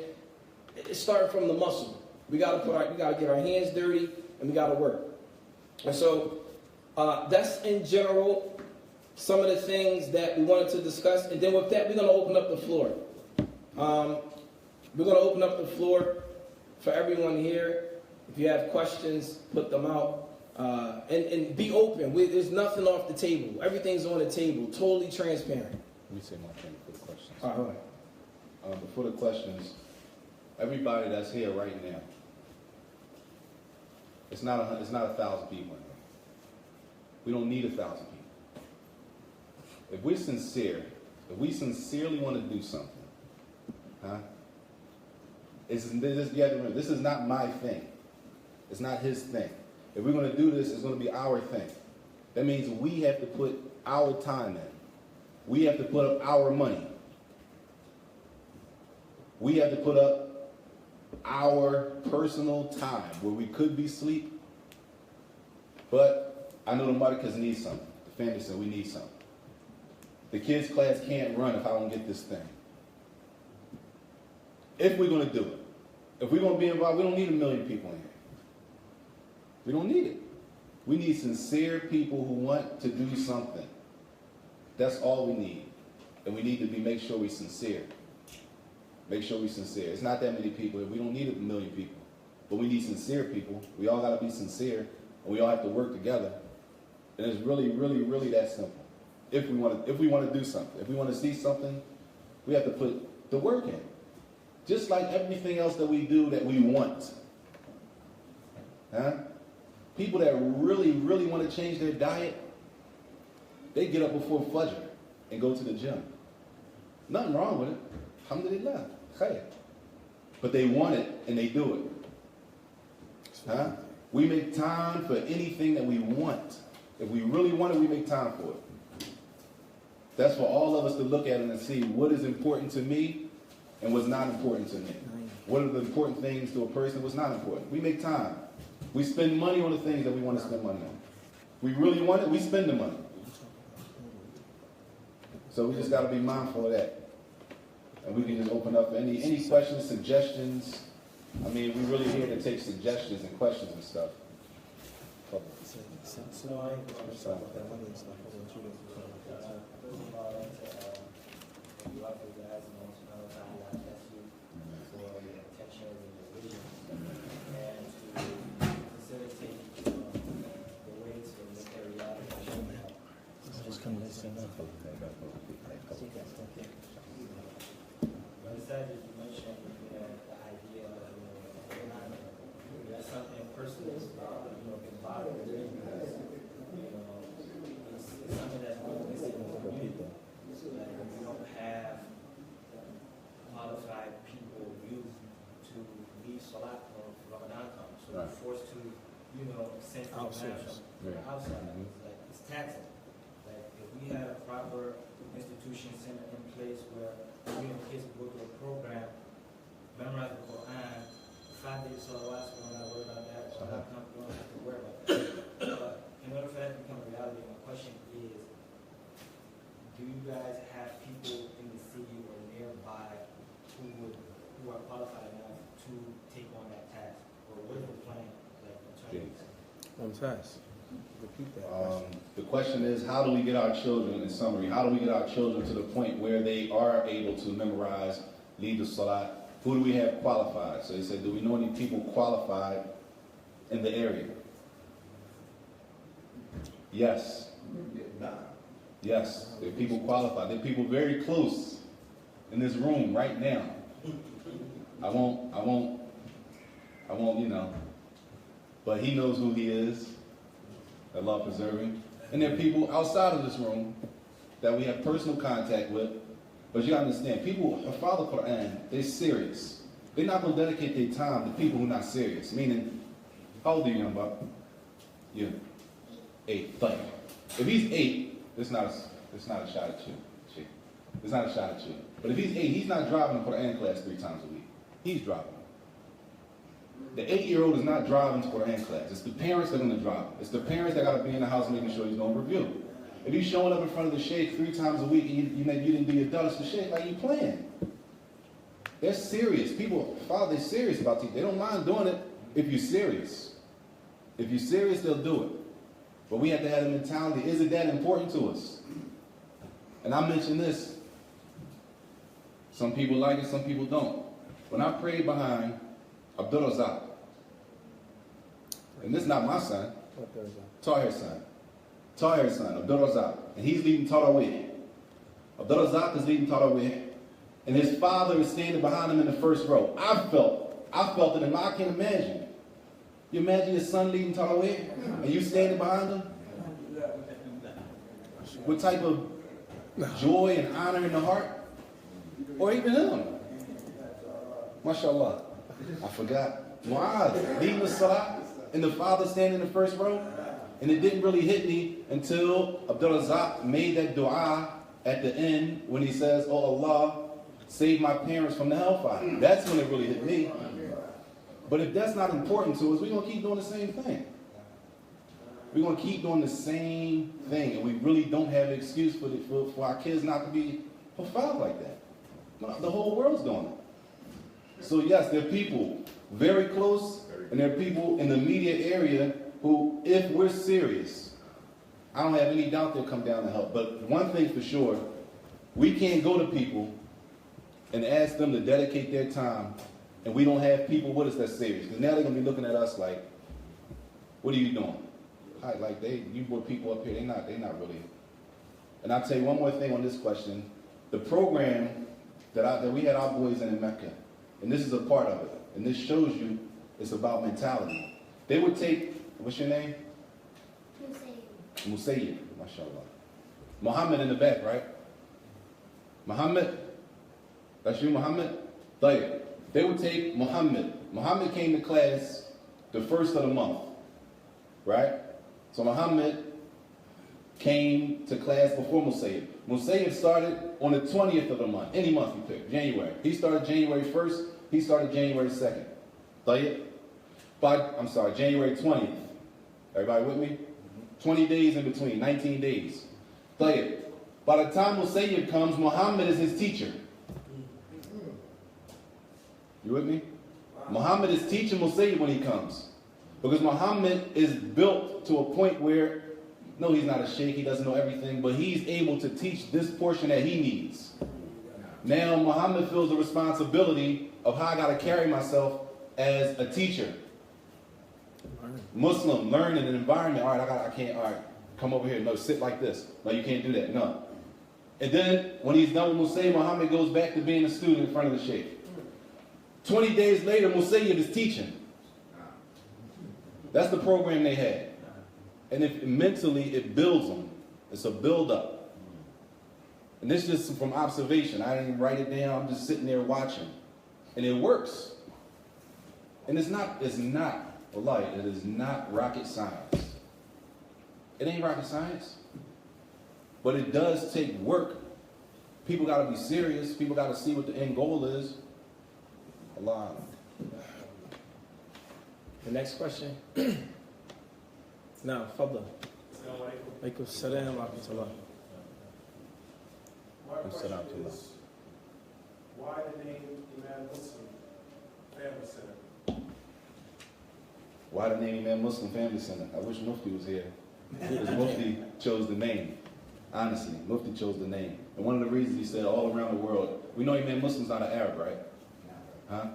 It's starting from the muscle. We got to get our hands dirty, and we got to work. And so that's in general some of the things that we wanted to discuss. And then with that, we're going to open up the floor. We're going to open up the floor for everyone here. If you have questions, put them out. And be open. There's nothing off the table. Everything's on the table. Totally transparent. Let me say one thing for the questions. All right. Before the questions, everybody that's here right now, it's not 1,000 people in here. We don't need 1,000 people. If we're sincere, if we sincerely want to do something, this is not my thing. It's not his thing. If we're going to do this, it's going to be our thing. That means we have to put our time in. We have to put up our money. We have to put up our personal time where we could be asleep. But I know the Marcus need something. The family said we need something. The kids' class can't run if I don't get this thing. If we're going to do it. If we're going to be involved, we don't need 1 million people in here. We don't need it. We need sincere people who want to do something. That's all we need. And we need to make sure we're sincere. Make sure we're sincere. It's not that many people. We don't need 1 million people. But we need sincere people. We all got to be sincere. And we all have to work together. And it's really, really, really that simple. If we want to do something. If we want to see something, we have to put the work in. Just like everything else that we do that we want. People that really, really want to change their diet, they get up before Fajr and go to the gym. Nothing wrong with it. Alhamdulillah. Khair. But they want it and they do it. We make time for anything that we want. If we really want it, we make time for it. That's for all of us to look at it and see what is important to me and what's not important to me. What are the important things to a person, what's not important. We make time. We spend money on the things that we want to spend money on. We really want it, we spend the money. So we just got to be mindful of that. And we can just open up any questions, suggestions. I mean, we're really here to take suggestions and questions and stuff. Saajid, you mentioned the idea of that's something personal can bother you because it's something that's really missing in the community. Like we don't have qualified people, youth, to lead Salat when Ramadan comes. So we're forced to, send for from the outside. It's like, it's taxing. Like, if we had a proper institution center in place where we and kids would go through a program, memorize the Quran, 5 days salawats, we're not worried about that, we don't have to worry about that. But in order for that to become a reality, my question is, do you guys have people in the city or nearby who are qualified enough to take on that task? Or what is the plan, like, in terms of Repeat that question. The question is, how do we get our children, in summary, how do we get our children to the point where they are able to memorize, lead the salat? Who do we have qualified? So he said, do we know any people qualified in the area? Yes. Yes, there are people qualified. There are people very close in this room right now. I won't, you know, but he knows who he is. Allah preserve him. And there are people outside of this room that we have personal contact with. But you gotta understand, people who follow the Quran, they're serious. They're not gonna dedicate their time to people who are not serious. Meaning, how old are you, young buck? You 8. Like, if he's 8, it's not a shot at you. It's not a shot at you. But if he's 8, he's not driving to Quran class 3 times a week. He's driving. The 8-year-old is not driving to Quran class. It's the parents that are going to drive. It's the parents that got to be in the house making sure he's doing review. If he's showing up in front of the sheikh 3 times a week and you didn't do your dullest to sheikh, like you playing. They're serious. People, Father, they're serious about teaching. They don't mind doing it if you're serious. If you're serious, they'll do it. But we have to have the mentality, is it that important to us? And I mentioned this. Some people like it, some people don't. When I prayed behind Abdul Razak, and this is not my son, Tahir's son, Abdul Razak, and he's leading Tarawih. Abdul Razak is leading Tarawih, and his father is standing behind him in the first row. I felt it, and I can't imagine. You imagine your son leading Tarawih, and you standing behind him? What type of joy and honor in the heart? Or even him? MashaAllah. I forgot. Mu'adh leading the salah, and the father standing in the first row. And it didn't really hit me until Abdul Razak made that dua at the end when he says, "Oh Allah, save my parents from the hellfire." That's when it really hit me. But if that's not important to us, we're going to keep doing the same thing. We're going to keep doing the same thing, and we really don't have an excuse for our kids not to be fulfilled like that. The whole world's doing it. So yes, there are people very close, and there are people in the immediate area who, if we're serious, I don't have any doubt they'll come down to help. But one thing for sure, we can't go to people and ask them to dedicate their time, and we don't have people with us that's serious. Because now they're going to be looking at us like, what are you doing? Like you brought people up here, they're not really. And I'll tell you one more thing on this question. The program that we had our boys in Mecca, and this is a part of it, and this shows you it's about mentality. They would take, what's your name? Musayyid, mashallah. Muhammad in the back, right? Muhammad? That's you, Muhammad? They would take Muhammad. Muhammad came to class the first of the month, right? So Muhammad came to class before Musayyib. Musayyib started on the 20th of the month, any month you pick, January. He started January 1st, he started January 2nd. January 20th. Everybody with me? 20 days in between, 19 days. By the time Musayyib comes, Muhammad is his teacher. You with me? Muhammad is teaching Musayyib when he comes. Because Muhammad is built to a point where, no, he's not a sheikh, he doesn't know everything, but he's able to teach this portion that he needs. Now Muhammad feels the responsibility of how I got to carry myself as a teacher. Muslim, learn in an environment, all right, come over here, no, sit like this. No, you can't do that, no. And then when he's done with Musayyib, Muhammad goes back to being a student in front of the sheikh. 20 days later, Musayyib is teaching. That's the program they had. And mentally, it builds them. It's a build-up. And this is just from observation. I didn't even write it down. I'm just sitting there watching. And it works. And it is not rocket science. It ain't rocket science. But it does take work. People got to be serious. People got to see what the end goal is. Allah. The next question. Now, Fadla. Alaikum salam wa rahmatullah. My question is, why the name Imam Muslim Family Center? Why the name Imam Muslim Family Center? I wish Mufti was here. Because Mufti chose the name. Honestly, Mufti chose the name. And one of the reasons he said all around the world, we know Imam Muslim's not an Arab, right? Huh?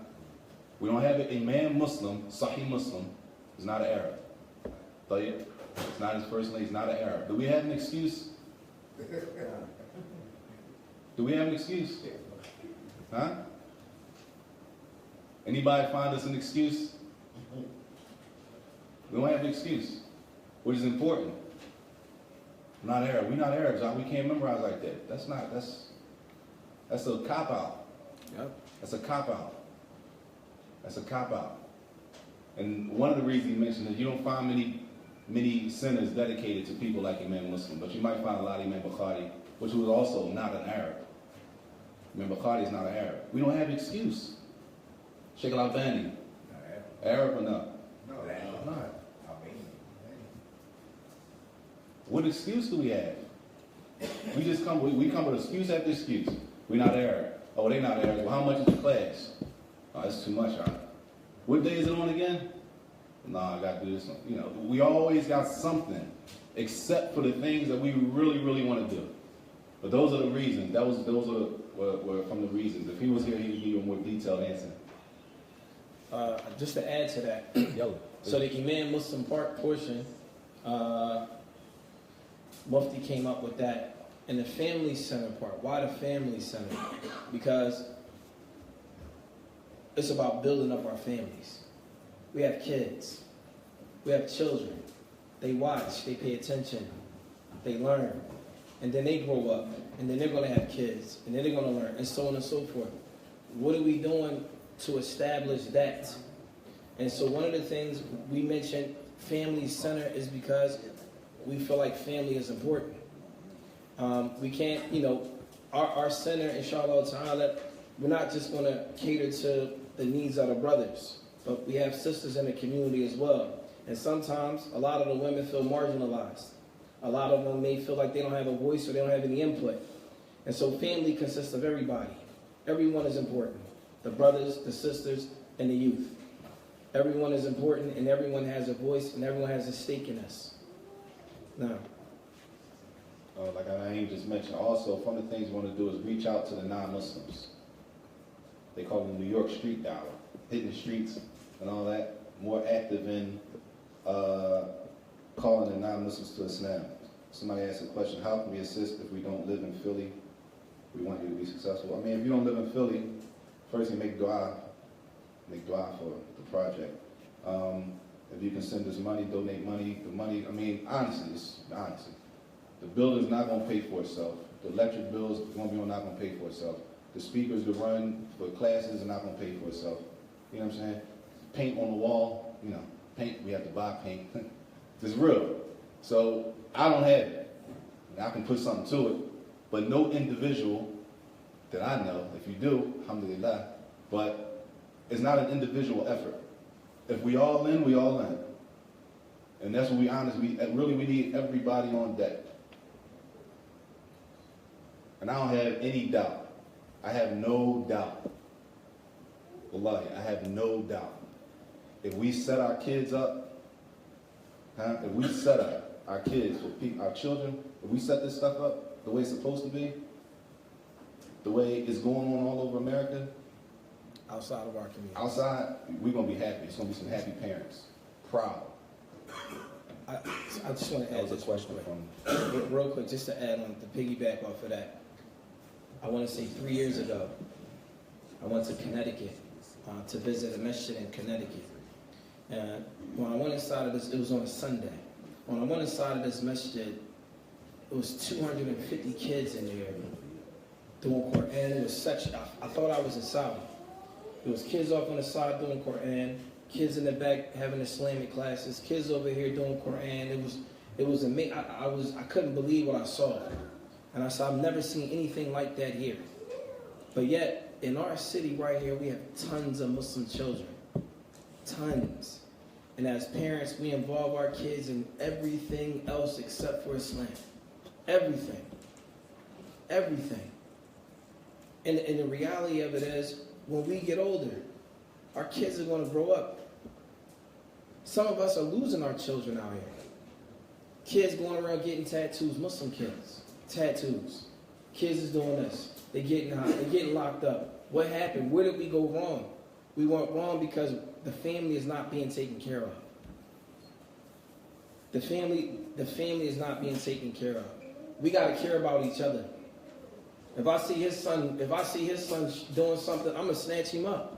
We don't have it. Imam Muslim, Sahih Muslim, is not an Arab. Tayyib. It's not his first name, he's not an Arab. Do we have an excuse? Do we have an excuse? Huh? Anybody find us an excuse? We don't have an excuse. What is important? We're not Arab. We're not Arabs. We can't memorize like that. That's a cop-out. Yep. That's a cop-out. That's a cop-out. And one of the reasons he mentioned is you don't find many centers dedicated to people like Imam Muslim, but you might find a lot of Imam Bukhari, which was also not an Arab. Imam Bukhari is not an Arab. We don't have an excuse. Sheikh Al-Albani, Arab or not? No, Not. What excuse do we have? We come with excuse after excuse. We're not Arab. Oh, they're not Arab. Well, how much is the class? Oh, it's too much, huh? What day is it on again? Nah, I got to do this one. You know, we always got something, except for the things that we really, really want to do. But those are the reasons. Those were from the reasons. If he was here, he would give you a more detailed answer. Just to add to that, so the Imam Muslim portion, Mufti came up with that. And the family center part, why the family center? Because it's about building up our families. We have kids. We have children. They watch, they pay attention, they learn. And then they grow up, and then they're going to have kids, and then they're going to learn, and so on and so forth. What are we doing to establish that? And so one of the things we mentioned family center is because we feel like family is important. We can't, our center, inshallah ta'ala, we're not just going to cater to the needs of the brothers, but we have sisters in the community as well. And sometimes a lot of the women feel marginalized. A lot of them may feel like they don't have a voice or they don't have any input. And so family consists of everybody. Everyone is important. The brothers, the sisters, and the youth. Everyone is important, and everyone has a voice, and everyone has a stake in us. Now, Like I just mentioned, also, one of the things we want to do is reach out to the non-Muslims. They call them New York street dawah, hitting the streets and all that, more active in calling the non-Muslims to Islam. Somebody asked a question, how can we assist if we don't live in Philly? We want you to be successful. I mean, if you don't live in Philly, first you make dua for the project. If you can send us money, donate money, I mean, honestly, the building's not going to pay for itself. The electric bills not going to pay for itself. The speakers to run for classes are not going to pay for itself. You know what I'm saying? Paint on the wall, paint, we have to buy paint. It's real. So I don't have it. I can put something to it, but no individual that I know, if you do, alhamdulillah, but it's not an individual effort. If we all in, we all in. And that's what we need everybody on deck. And I don't have any doubt. I have no doubt. Wallahi, I have no doubt. If we set our kids up, if we set up our kids, our children, if we set this stuff up the way it's supposed to be, the way it's going on all over America, outside of our community. Outside, we're going to be happy. It's going to be some happy parents. Proud. I just want to add That was a question from... real quick, just to add on, to piggyback off of that. I want to say 3 years ago, I went to Connecticut to visit a masjid in Connecticut. And when I went inside of this, it was on a Sunday. When I went inside of this masjid, it was 250 kids in there doing Quran. It was I thought I was in Saudi. There was kids off on the side doing Quran, kids in the back having Islamic classes, kids over here doing Quran. It was amazing. I couldn't believe what I saw. And I said, I've never seen anything like that here. But yet, in our city right here, we have tons of Muslim children. Tons. And as parents, we involve our kids in everything else except for Islam. Everything. Everything. And the reality of it is, when we get older, our kids are going to grow up. Some of us are losing our children out here. Kids going around getting tattoos, Muslim kids, tattoos. Kids is doing this. They're getting hot. They're getting locked up. What happened? Where did we go wrong? We went wrong because the family is not being taken care of. The family is not being taken care of. We got to care about each other. If I see his son doing something, I'm gonna snatch him up.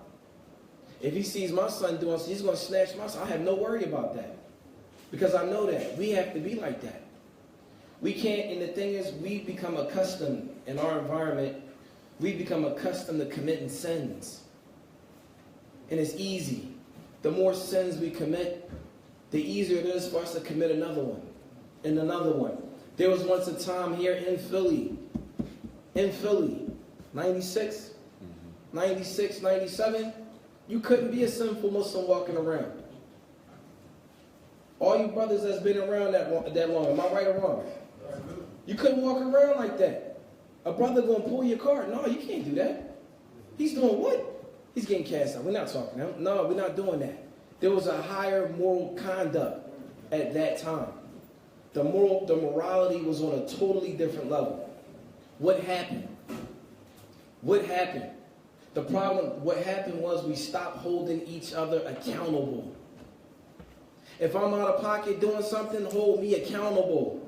If he sees my son doing something, he's gonna snatch my son. I have no worry about that. Because I know that we have to be like that. We can't, and the thing is, we become accustomed in our environment, we become accustomed to committing sins. And it's easy. The more sins we commit, the easier it is for us to commit another one and another one. There was once a time here in Philly, 96, 97, you couldn't be a sinful Muslim walking around. All you brothers that's been around that long, am I right or wrong? You couldn't walk around like that. A brother gonna pull your car. No, you can't do that. He's doing what? He's getting cast out. We're not talking to him. No, we're not doing that. There was a higher moral conduct at that time. The morality was on a totally different level. What happened? What happened? The problem, what happened was we stopped holding each other accountable. If I'm out of pocket doing something, hold me accountable.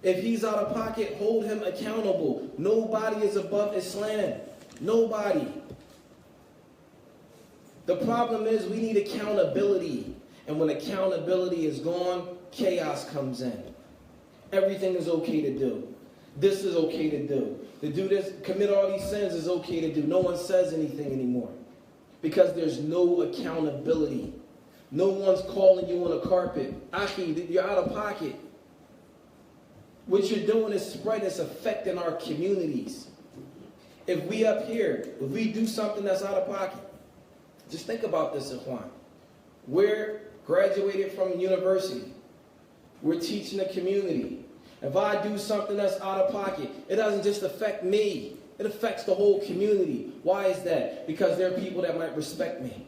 If he's out of pocket, hold him accountable. Nobody is above Islam. Nobody. The problem is we need accountability. And when accountability is gone, chaos comes in. Everything is okay to do. This is okay to do. To do this, commit all these sins is okay to do. No one says anything anymore. Because there's no accountability. No one's calling you on a carpet. Aki, you're out of pocket. What you're doing is spreading, it's affecting our communities. If we up here, if we do something that's out of pocket, just think about this, Ikhwan. We're graduated from university. We're teaching the community. If I do something that's out of pocket, it doesn't just affect me. It affects the whole community. Why is that? Because there are people that might respect me.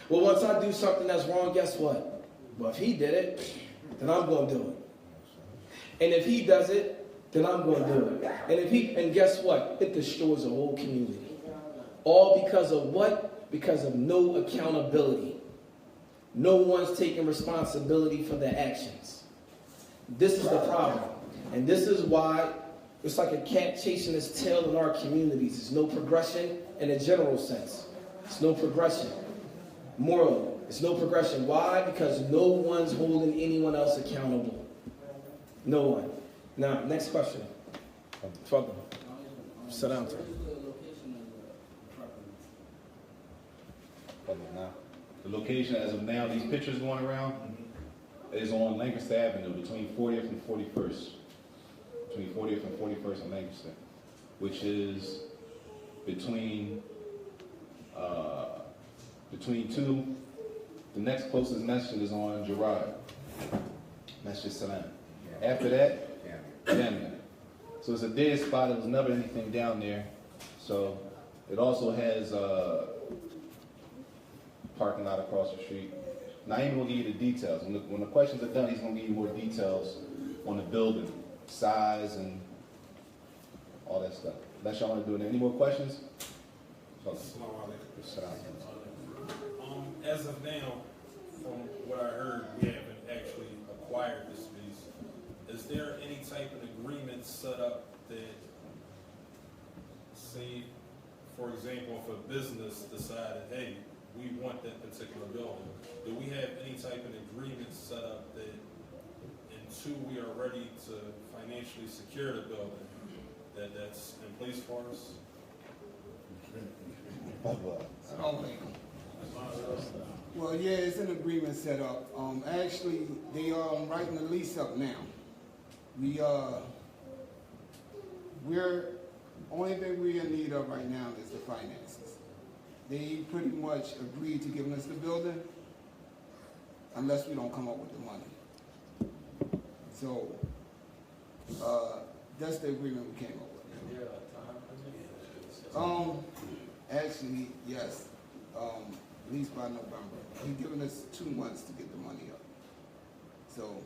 Well, once I do something that's wrong, guess what? Well, if he did it, then I'm going to do it. And if he does it, then I'm going to do it. And guess what? It destroys the whole community. All because of what? Because of no accountability. No one's taking responsibility for their actions. This is the problem. And this is why it's like a cat chasing its tail in our communities. There's no progression in a general sense. There's no progression. Morally, there's no progression. Why? Because no one's holding anyone else accountable. No one. Now, next question. Fadl. Sit down. The location as of now, these pictures going around, is on Lancaster Avenue between 40th and 41st. Between 40th and 41st on Lancaster, which is between two. The next closest masjid is on Gerard, Masjid Salam. After that, Jamia. So it's a dead spot. There was never anything down there. So it also has parking lot across the street. Naeem will give you the details. When the questions are done, he's going to give you more details on the building, size, and all that stuff. Unless y'all want to do it. Any more questions? As of now, from what I heard, we haven't actually acquired this piece. Is there any type of agreement set up that, say, for example, if a business decided, hey, we want that particular building, do we have any type of agreement set up that until we are ready to financially secure the building, that's in place for us? Well, yeah, it's an agreement set up. Actually, they are writing the lease up now. We're only thing we're in need of right now is the finances. They pretty much agreed to giving us the building unless we don't come up with the money. So that's the agreement we came up with. Is there a time limit? Actually, yes. At least by November. He's giving us 2 months to get the money up. So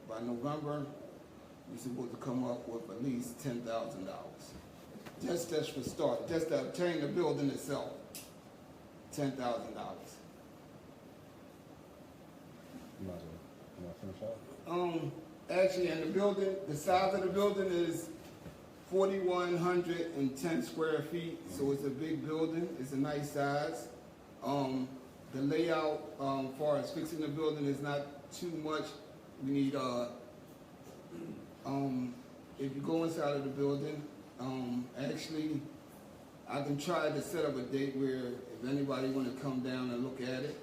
by November, we're supposed to come up with at least $10,000. Just for start, just to obtain the building itself. $10,000. Actually, in the building, the size of the building is 4,110 square feet, so it's a big building. It's a nice size. The layout, as far as fixing the building, is not too much. We need, if you go inside of the building, actually, I can try to set up a date where if anybody want to come down and look at it,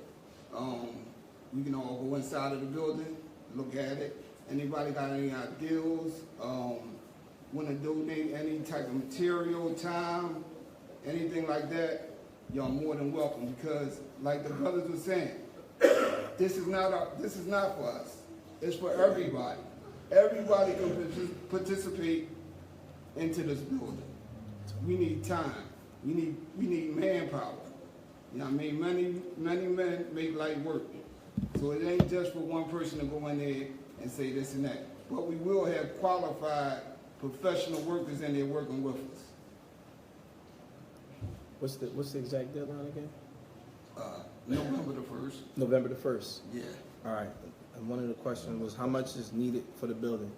we can all go inside of the building, look at it. Anybody got any ideas, want to donate any type of material, time, anything like that, y'all more than welcome, because like the brothers were saying, this is not for us. It's for everybody. Everybody can participate into this building. We need time. We need manpower. You know what I mean? Many men make light work. So it ain't just for one person to go in there and say this and that. But we will have qualified professional workers in there working with us. What's the exact deadline again? November the 1st. November the 1st. Yeah. All right. And one of the questions was how much is needed for the building?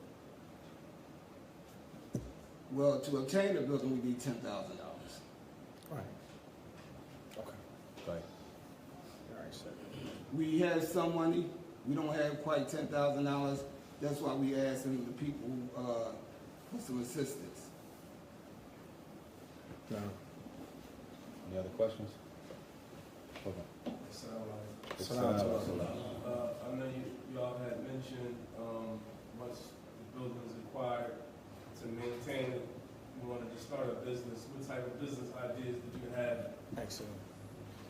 Well, to obtain the building, we need $10,000. All right. Okay. Right. All right, sir. We have some money. We don't have quite $10,000. That's why we asking the people for some assistance. No. Any other questions? Okay. I know you all had mentioned once the building is acquired to maintain it, you wanted to start a business. What type of business ideas did you have? Excellent.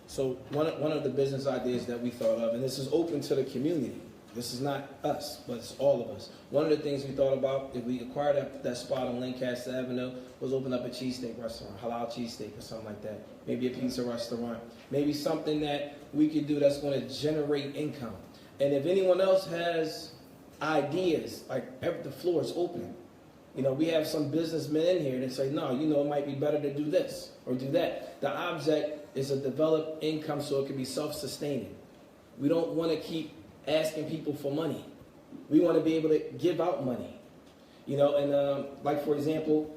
So one of the business ideas that we thought of, and this is open to the community. This is not us, but it's all of us. One of the things we thought about, if we acquired that spot on Lancaster Avenue, was open up a cheesesteak restaurant, halal cheesesteak or something like that. Maybe a pizza restaurant. Maybe something that we could do that's going to generate income. And if anyone else has ideas, like the floor is open. You know, we have some businessmen in here that say, no, you know, it might be better to do this or do that. The object is to develop income so it can be self-sustaining. We don't want to keep asking people for money. We want to be able to give out money. You know, and like for example,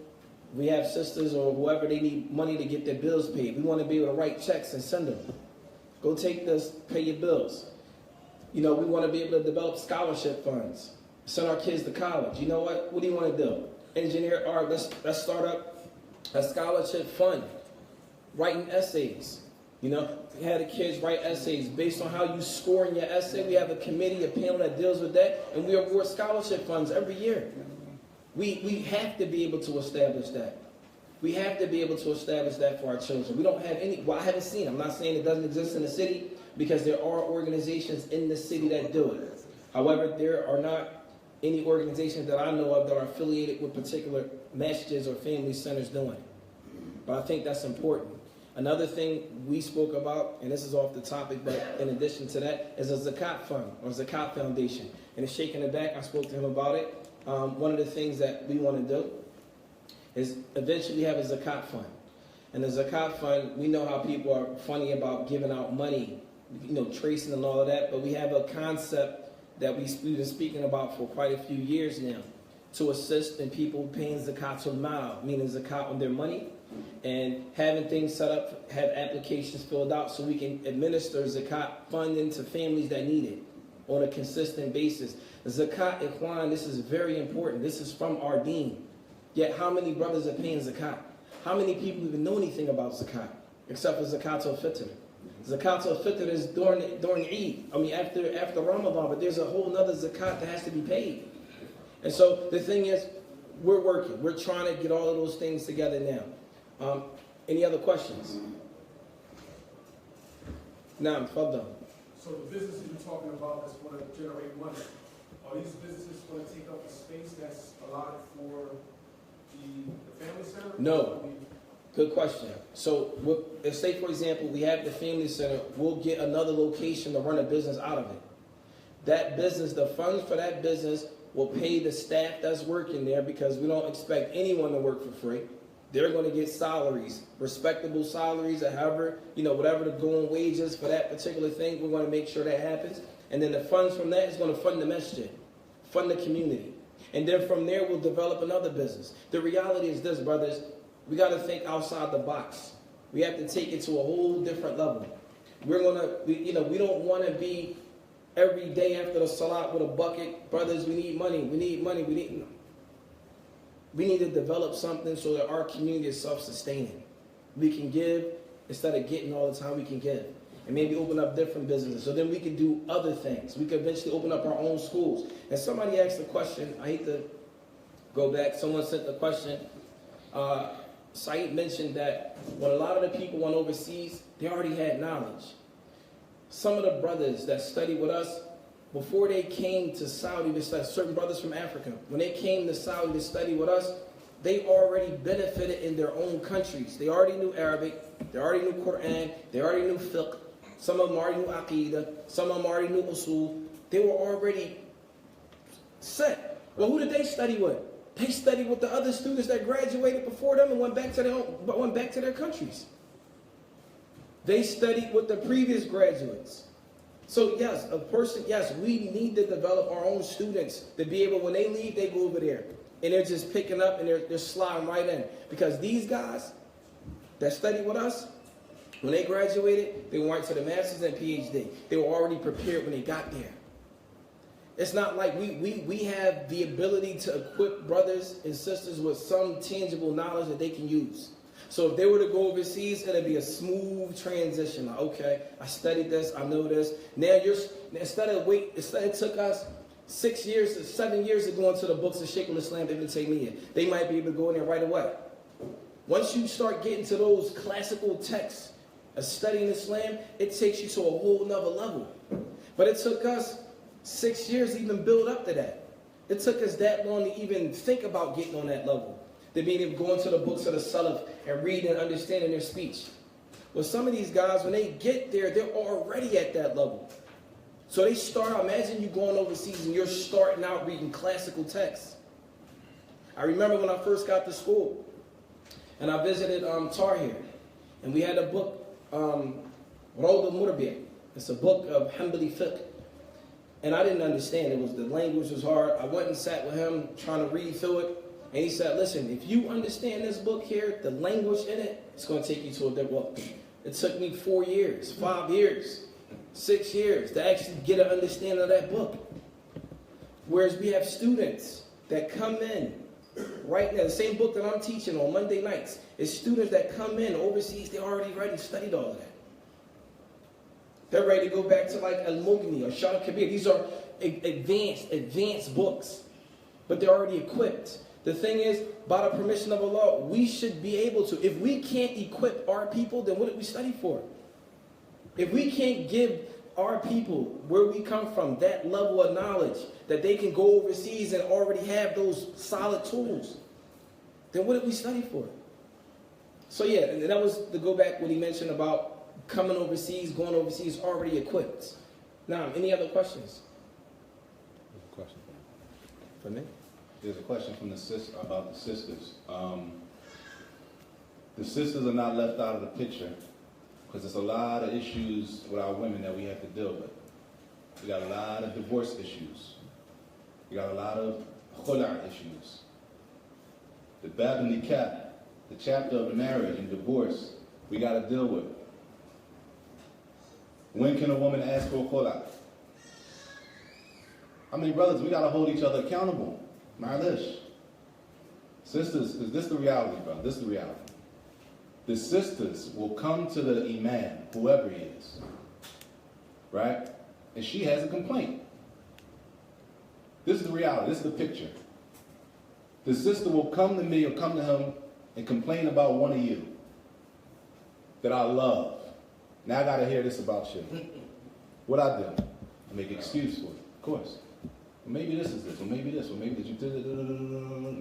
we have sisters or whoever, they need money to get their bills paid. We want to be able to write checks and send them. Go take this, pay your bills. You know, we want to be able to develop scholarship funds. Send our kids to college. You know what? What do you want to do? Engineer art. Let's start up a scholarship fund. Writing essays. You know, we had the kids write essays based on how you score in your essay. We have a committee, a panel that deals with that, and we award scholarship funds every year. We have to be able to establish that. We have to be able to establish that for our children. We don't have any. Well, I haven't seen. I'm not saying it doesn't exist in the city, because there are organizations in the city that do it. However, there are not any organizations that I know of that are affiliated with particular masjids or family centers doing it. But I think that's important. Another thing we spoke about, and this is off the topic, but in addition to that, is a Zakat fund or Zakat foundation. And it's shaking it back. I spoke to him about it. One of the things that we want to do is eventually have a Zakat fund. And the Zakat fund, we know how people are funny about giving out money, you know, tracing and all of that, but we have a concept that we've been speaking about for quite a few years now to assist in people paying Zakatul Mal, meaning Zakat on their money, and having things set up, have applications filled out so we can administer Zakat funding to families that need it on a consistent basis. Zakat, Ikhwan, this is very important. This is from our deen. Yet how many brothers are paying Zakat? How many people even know anything about Zakat except for Zakatul Fitr? Zakat al-Fitr is during Eid. I mean, after Ramadan, but there's a whole nother zakat that has to be paid. And so the thing is, we're working. We're trying to get all of those things together now. Any other questions? Naam, tfaddal. So the businesses you're talking about that's going to generate money, are these businesses going to take up the space that's allotted for the family center? No. Good question. So, let's say, for example, we have the family center. We'll get another location to run a business out of it. That business, the funds for that business will pay the staff that's working there, because we don't expect anyone to work for free. They're going to get salaries, respectable salaries, or however, whatever the going wages for that particular thing. We're going to make sure that happens. And then the funds from that is going to fund the masjid, fund the community. And then from there, we'll develop another business. The reality is this, brothers. We got to think outside the box. We have to take it to a whole different level. We don't want to be every day after the salat with a bucket. Brothers, we need money. We need money. We need to develop something so that our community is self-sustaining. We can give instead of getting all the time. We can give. And maybe open up different businesses. So then we can do other things. We can eventually open up our own schools. And somebody asked a question. I hate to go back. Someone sent the question. Syid mentioned that when a lot of the people went overseas, they already had knowledge. Some of the brothers that studied with us, before they came to Saudi to study, certain brothers from Africa, when they came to Saudi to study with us, they already benefited in their own countries. They already knew Arabic, they already knew Quran, they already knew fiqh, some of them already knew Aqidah, some of them already knew Usul. They were already set. Well, who did they study with? They studied with the other students that graduated before them and went back to their countries. They studied with the previous graduates. So yes, we need to develop our own students to be able, when they leave, they go over there. And they're just picking up and they're sliding right in. Because these guys that studied with us, when they graduated, they went to the master's and PhD. They were already prepared when they got there. It's not like we have the ability to equip brothers and sisters with some tangible knowledge that they can use. So if they were to go overseas, it'll be a smooth transition. Like, okay, I studied this, I know this. Now instead it took us 6 years to 7 years to go into the books of Shaykh al-Islam Ibn Taymiyyah. They might be able to go in there right away. Once you start getting to those classical texts of studying Islam, it takes you to a whole nother level. But it took us 6 years to even build up to that. It took us that long to even think about getting on that level. To being able to go into the books of the Salaf and read and understanding their speech. Well, some of these guys, when they get there, they're already at that level. So they start out, imagine you going overseas and you're starting out reading classical texts. I remember when I first got to school and I visited Tahir, and we had a book, Rawd al-Murbi'. It's a book of Hanbali fiqh. And I didn't understand. The language was hard. I went and sat with him trying to read through it. And he said, listen, if you understand this book here, the language in it, it's going to take you to a different level. It took me 4 years, 5 years, 6 years to actually get an understanding of that book. Whereas we have students that come in right now, the same book that I'm teaching on Monday nights, is students that come in overseas, they already read and studied all of that. They're ready to go back to like Al-Mughni or Shah Kabir. These are advanced books, but they're already equipped. The thing is, by the permission of Allah, we should be able to. If we can't equip our people, then what did we study for? If we can't give our people, where we come from, that level of knowledge, that they can go overseas and already have those solid tools, then what did we study for? So yeah, and that was to go back what he mentioned about coming overseas, going overseas, already equipped. Now, any other questions? Question For me? There's a question from the sister about the sisters. The sisters are not left out of the picture because there's a lot of issues with our women that we have to deal with. We got a lot of divorce issues. We got a lot of khula' issues. The bab nikah, the chapter of marriage and divorce, we got to deal with. When can a woman ask for a khula'? How many brothers? We got to hold each other accountable. Ma'alish. Sisters, is this the reality, bro? This is the reality. the sisters will come to the imam, whoever he is, right? And she has a complaint. This is the reality. This is the picture. The sister will come to me or come to him and complain about one of you that I love. Now I got to hear this about you. What I do? I make an excuse for it, of course. Well, maybe this is this, or maybe this, or maybe that you did.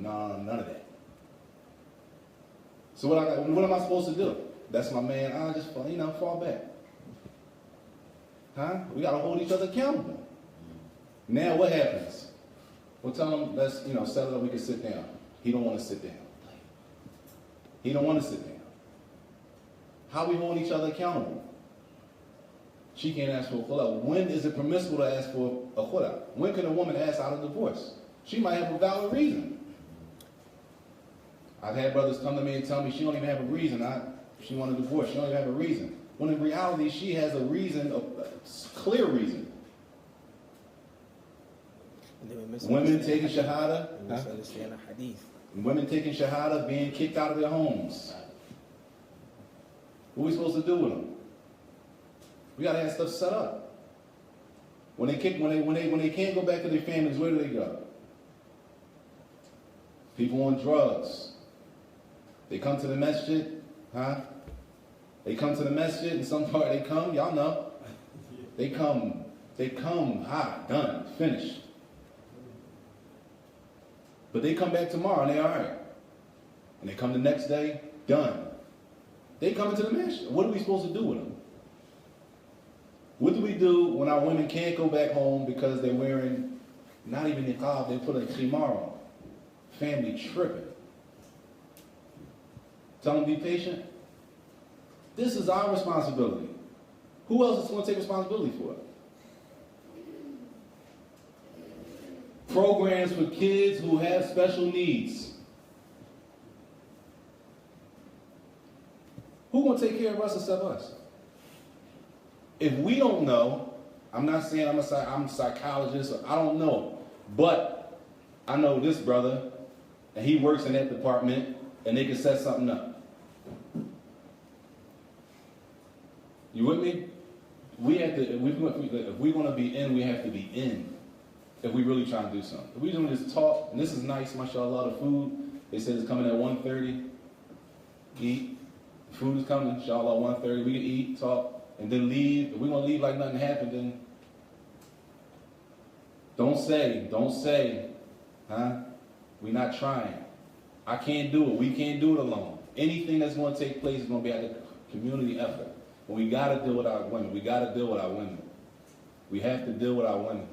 Nah, none of that. So what am I supposed to do? That's my man. I just fall back. Huh? We got to hold each other accountable. Now what happens? We'll tell him, let's settle up. We can sit down. He don't want to sit down. He don't want to sit down. How we hold each other accountable? She can't ask for a khula. When is it permissible to ask for a khula? When can a woman ask out of divorce? She might have a valid reason. I've had brothers come to me and tell me she don't even have a reason. She want a divorce. She don't even have a reason. When in reality, she has a reason, a clear reason. Women taking shahada. Misunderstand the hadith. Women taking shahada, being kicked out of their homes. What are we supposed to do with them? We gotta have stuff set up. When they can't go back to their families, where do they go? People on drugs. They come to the masjid, huh? They come to the masjid, and some part they come, y'all know. They come hot, done, finished. But they come back tomorrow and they're all right. And they come the next day, done. They come into the masjid. What are we supposed to do with them? What do we do when our women can't go back home because they're wearing, not even niqab, they put a khimar on? Family tripping. Tell them be patient. This is our responsibility. Who else is going to take responsibility for it? Programs for kids who have special needs. Who's going to take care of us except us? If we don't know, I'm not saying I'm a psychologist, or I don't know, but I know this brother, and he works in that department, and they can set something up. You with me? We have to, if we want to be in, we have to be in. If we really trying to do something. If we doing this talk, and this is nice, mashallah, the food, they said it's coming at 1:30, eat. Food is coming, inshallah, 1:30, we can eat, talk, and then leave. If we want to leave like nothing happened, then don't say, huh? We're not trying. I can't do it. We can't do it alone. Anything that's going to take place is going to be at a community effort. But we got to deal with our women. We got to deal with our women. We have to deal with our women.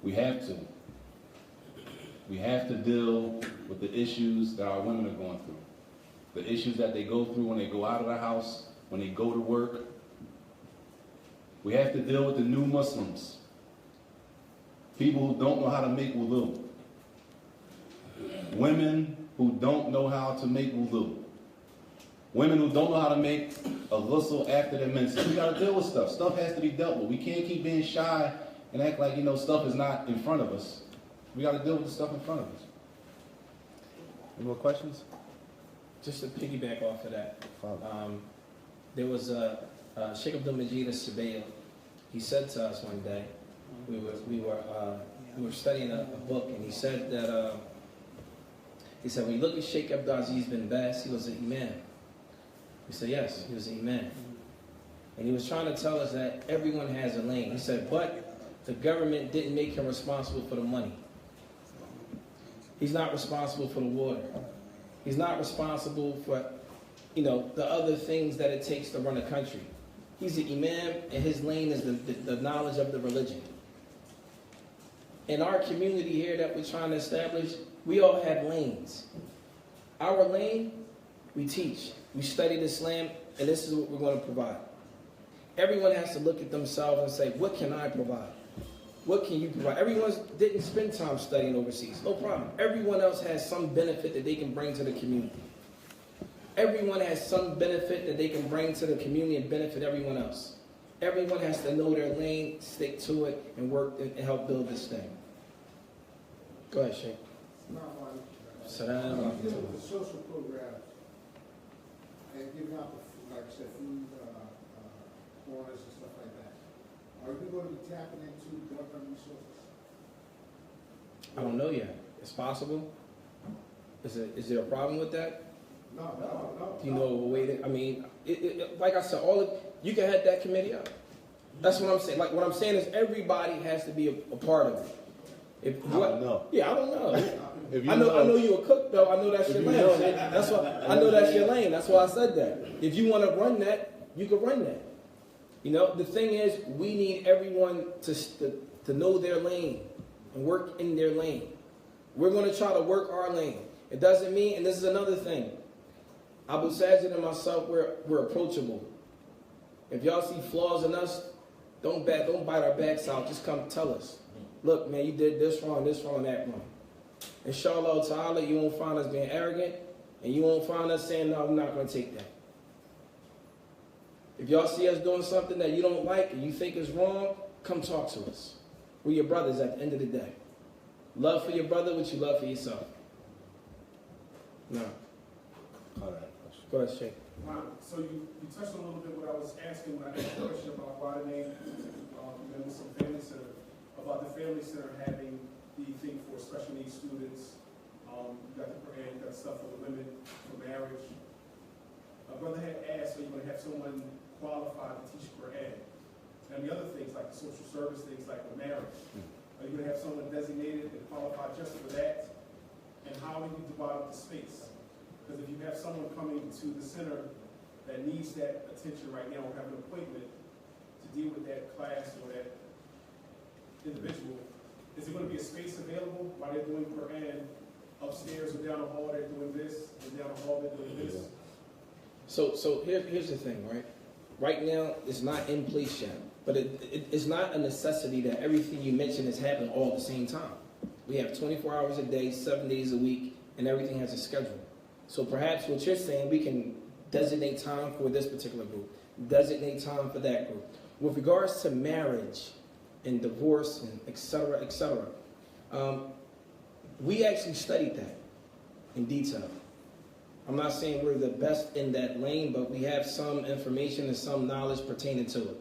We have to. We have to deal with the issues that our women are going through. The issues that they go through when they go out of the house, when they go to work. We have to deal with the new Muslims. People who don't know how to make wudu. Women who don't know how to make wudu. Women who don't know how to make a ghusl after their menses. We got to deal with stuff. Stuff has to be dealt with. We can't keep being shy and act like, stuff is not in front of us. We got to deal with the stuff in front of us. Any more questions? Just to piggyback off of that, there was Sheikh Abdul Majid al-Sabayl. He said to us one day, we were studying a book, and he said that when you look at Sheikh Abdul Aziz bin Baz, he was an imam. We said yes, he was an imam, and he was trying to tell us that everyone has a lane. He said, but the government didn't make him responsible for the money. He's not responsible for the water. He's not responsible for, the other things that it takes to run a country. He's an imam, and his lane is the knowledge of the religion. In our community here that we're trying to establish, we all have lanes. Our lane, we teach. We studied Islam, and this is what we're going to provide. Everyone has to look at themselves and say, what can I provide? What can you provide? Everyone didn't spend time studying overseas. No problem. Everyone else has some benefit that they can bring to the community. Everyone has some benefit that they can bring to the community and benefit everyone else. Everyone has to know their lane, stick to it, and work and help build this thing. Go ahead, Sheikh. The social programs. and giving out, like you said, food, corners and stuff like that. Are we going to be tapping into government resources? I don't know yet. It's possible. Is there a problem with that? No. Do you know a way to, I mean, like I said, you can head that committee up. That's what I'm saying. Like, what I'm saying is everybody has to be a part of it. I don't know. Yeah, I don't know. If you I know you're a cook, though. I know that's your lane. That's why I know that's your lane. That's why I said that. If you want to run that, you can run that. You know, the thing is, we need everyone to know their lane and work in their lane. We're going to try to work our lane. It doesn't mean, and this is another thing, Abu Saajid and myself, we're approachable. If y'all see flaws in us, don't bite our backs out. Just come tell us. Look, man, you did this wrong, that wrong. Inshallah ta'ala, you won't find us being arrogant, and you won't find us saying, no, I'm not going to take that. If y'all see us doing something that you don't like and you think is wrong, come talk to us. We're your brothers at the end of the day. Love for your brother what you love for yourself. No. All right. Go ahead, Sheikh. So you touched on a little bit what I was asking when I asked a question about why the name Muslim Family Center, about the Family Center having the thing for special needs students. You got the Quran, you got stuff for the women, for marriage. My brother had asked, are you going to have someone qualified to teach Quran? And the other things like the social service things like the marriage. Are you going to have someone designated and qualified just for that? And how do you divide up the space? Because if you have someone coming to the center that needs that attention right now or have an appointment to deal with that class or that individual, is there going to be a space available while they're doing Quran upstairs or down the hall they're doing this, and down the hall they're doing this? So here's the thing, right? Right now, it's not in place yet, but it's not a necessity that everything you mentioned is happening all at the same time. We have 24 hours a day, 7 days a week, and everything has a schedule. So perhaps what you're saying, we can designate time for this particular group, designate time for that group. With regards to marriage and divorce and et cetera, we actually studied that in detail. I'm not saying we're the best in that lane, but we have some information and some knowledge pertaining to it.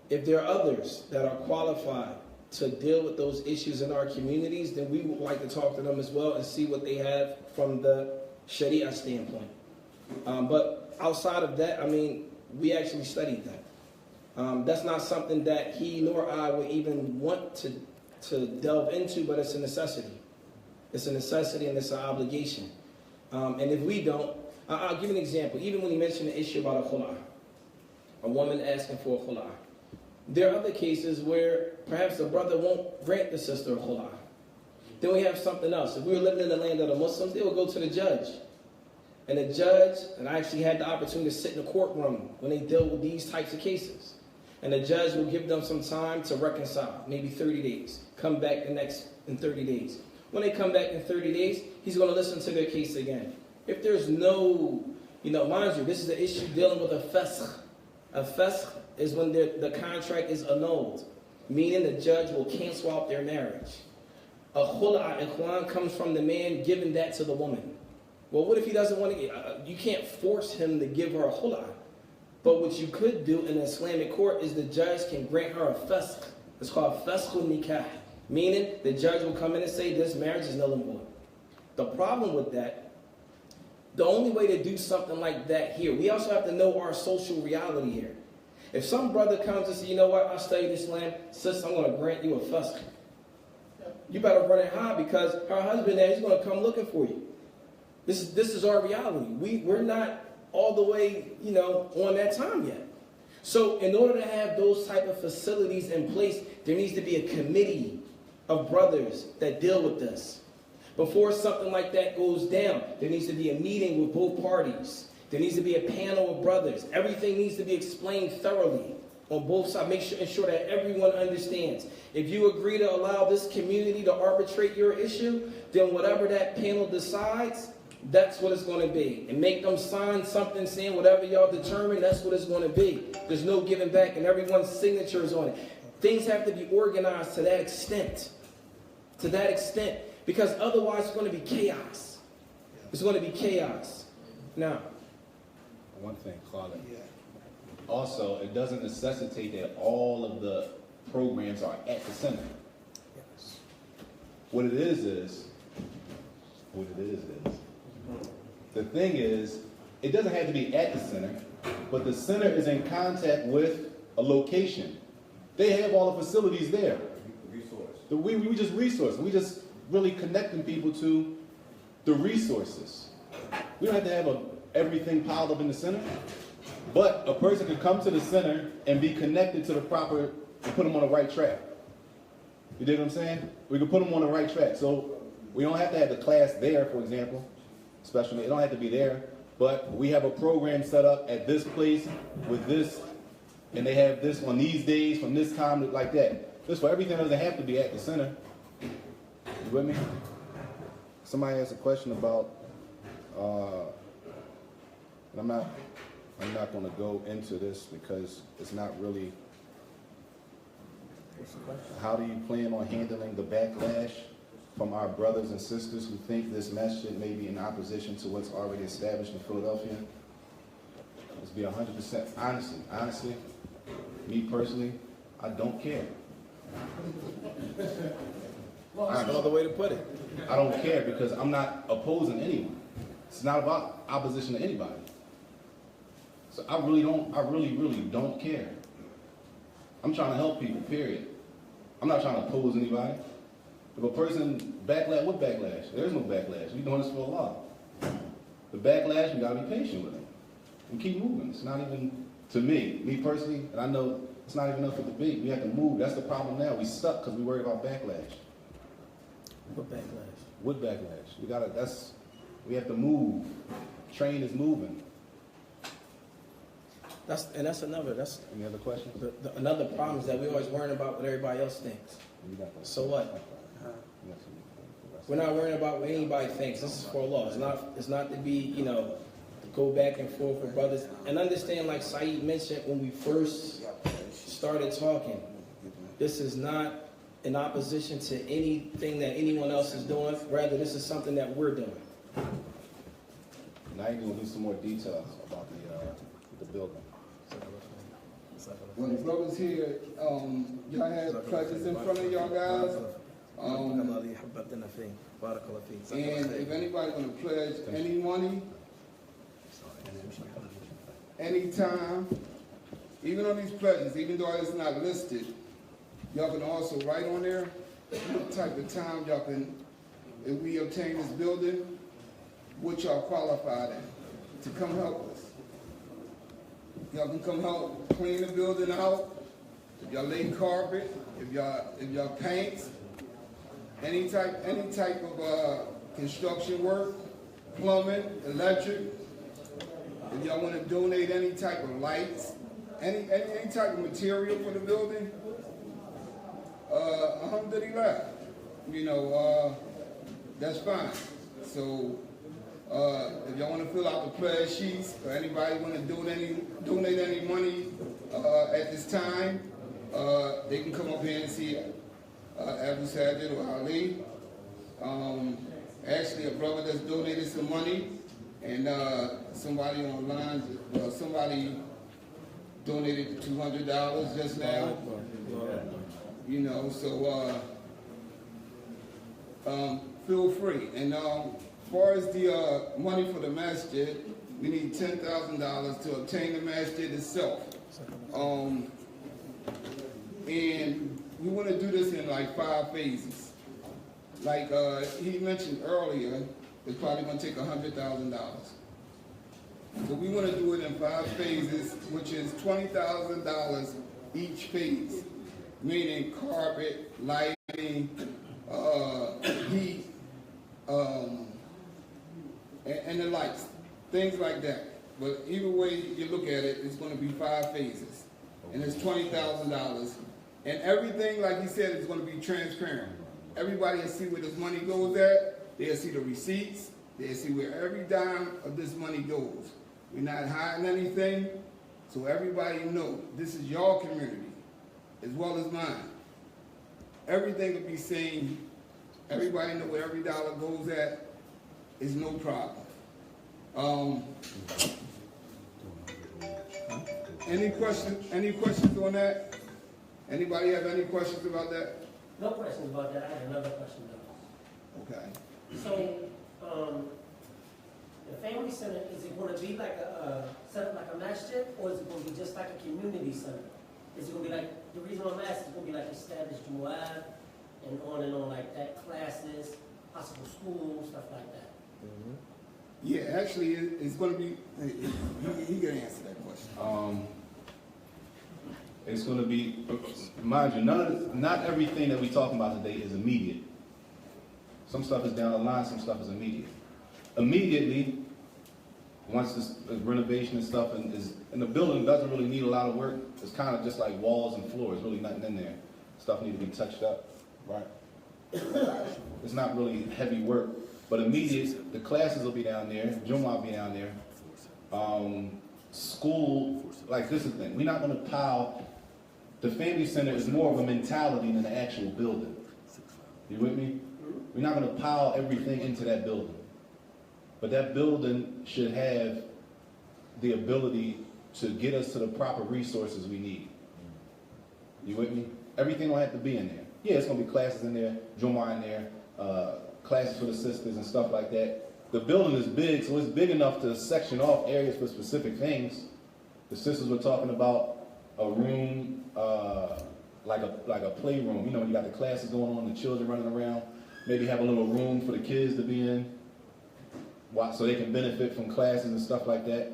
If there are others that are qualified to deal with those issues in our communities, then we would like to talk to them as well and see what they have from the Sharia standpoint. But outside of that, I mean, we actually studied that. That's not something that he nor I would even want to delve into, but it's a necessity. It's a necessity and it's an obligation. And if we don't, I'll give an example. Even when he mentioned the issue about a khul'a, a woman asking for a khul'a. There are other cases where perhaps the brother won't grant the sister a khul'a. Then we have something else. If we were living in the land of the Muslims, they would go to the judge. And the judge, and I actually had the opportunity to sit in the courtroom when they deal with these types of cases. And the judge will give them some time to reconcile, maybe 30 days. Come back the next in 30 days. When they come back in 30 days, he's going to listen to their case again. If there's no, mind you, this is the issue dealing with a fasq. A fasq is when the contract is annulled, meaning the judge will cancel out their marriage. A khul'a, ikhwan, comes from the man giving that to the woman. Well, what if he doesn't want to? You can't force him to give her a khul'a. But what you could do in an Islamic court is the judge can grant her a fasq. It's called fasqul nikah. Meaning, the judge will come in and say, this marriage is null and void. The problem with that, the only way to do something like that here, we also have to know our social reality here. If some brother comes and says, you know what, I studied Islam, sis, I'm going to grant you a fasq. You better run and hide because her husband there, he's going to come looking for you. This is our reality. We're not all the way, on that time yet. So in order to have those type of facilities in place, there needs to be a committee of brothers that deal with this. Before something like that goes down, there needs to be a meeting with both parties. There needs to be a panel of brothers. Everything needs to be explained thoroughly on both sides. Ensure that everyone understands. If you agree to allow this community to arbitrate your issue, then whatever that panel decides, that's what it's going to be. And make them sign something saying whatever y'all determine, that's what it's going to be. There's no giving back and everyone's signature is on it. Things have to be organized to that extent. To that extent. Because otherwise it's going to be chaos. It's going to be chaos. Now. one thing, Carla. Also, it doesn't necessitate that all of the programs are at the center. What it is, the thing is, it doesn't have to be at the center, but the center is in contact with a location. They have all the facilities there. We just resource. We just really connecting people to the resources. We don't have to have everything piled up in the center, but a person can come to the center and be connected to the proper, and put them on the right track. You dig what I'm saying? We can put them on the right track. So we don't have to have the class there, for example, especially, it don't have to be there, but we have a program set up at this place with this, and they have this on these days from this time, like that. Just for everything doesn't have to be at the center. You with me? Somebody asked a question about, I'm not going to go into this because it's not really. How do you plan on handling the backlash from our brothers and sisters who think this masjid may be in opposition to what's already established in Philadelphia? Let's be 100% honestly, me personally, I don't care. That's another way to put it. I don't care because I'm not opposing anyone. It's not about opposition to anybody. So I really don't care. I'm trying to help people, period. I'm not trying to oppose anybody. If a person backlash, what backlash? There is no backlash. We're doing this for Allah. The backlash, we gotta be patient with it and keep moving. It's not even, to me personally, and I know it's not even up for debate. We have to move. That's the problem now. We stuck because we worry about backlash. What backlash? What backlash? We have to move. Train is moving. That's another. Any other questions? Another problem is that we always worrying about what everybody else thinks. So what? We're not worrying about what anybody thinks. This is for Allah. It's not to be, go back and forth with brothers. And understand, like Syid mentioned when we first started talking, this is not in opposition to anything that anyone else is doing. Rather, this is something that we're doing. Now you're going to do some more details about the building. When the brothers here, y'all have pledges in front of y'all guys. And if anybody want to pledge any money, anytime, even on these pledges, even though it's not listed, y'all can also write on there what type of time y'all can, if we obtain this building, what y'all qualified in to come help us. Y'all can come help clean the building out. If y'all lay carpet, if y'all paint, any type of construction work, plumbing, electric. If y'all want to donate any type of lights, any type of material for the building, alhamdulillah, that's fine. So if y'all want to fill out the pledge sheets, or anybody want to donate any money at this time, they can come up here and see Abu Saajid or Ali. Actually, a brother that's donated some money, and somebody online, somebody donated $200 just now. So feel free. And as far as the money for the masjid, we need $10,000 to obtain the masjid itself. And we want to do this in like 5 phases. Like he mentioned earlier, it's probably going to take $100,000. So we want to do it in 5 phases, which is $20,000 each phase, meaning carpet, lighting, heat, and the lights, things like that. But either way you look at it, it's going to be 5 phases, and it's $20,000. And everything, like he said, is going to be transparent. Everybody will see where this money goes at. They'll see the receipts. They'll see where every dime of this money goes. We're not hiding anything, so everybody know this is your community as well as mine. Everything will be seen. Everybody know where every dollar goes at. Is no problem. Any questions on that? Anybody have any questions about that? No questions about that. I had another question though. Okay. So, the family center, is it gonna be like set up like a masjid, or is it gonna be just like a community center? Is it gonna be like, the reason I'm asking, it's gonna be like established Jumu'ah and on like that, classes, possible schools, stuff like that? Yeah, actually, it's going to be. He can answer that question. It's going to be, mind you, not everything that we're talking about today is immediate. Some stuff is down the line, some stuff is immediate. Immediately, once this renovation and stuff and the building doesn't really need a lot of work. It's kind of just like walls and floors, really nothing in there. Stuff needs to be touched up, right? It's not really heavy work, but immediate, the classes will be down there, Jumu'ah will be down there. School, like this is the thing, we're not going to pile. The family center is more of a mentality than the actual building. You with me? We're not going to pile everything into that building. But that building should have the ability to get us to the proper resources we need. You with me? Everything will have to be in there. Yeah, it's going to be classes in there, Jumu'ah in there, classes for the sisters and stuff like that. The building is big, so it's big enough to section off areas for specific things. The sisters were talking about a room, like a playroom. You know, you got the classes going on, the children running around. Maybe have a little room for the kids to be in, so they can benefit from classes and stuff like that.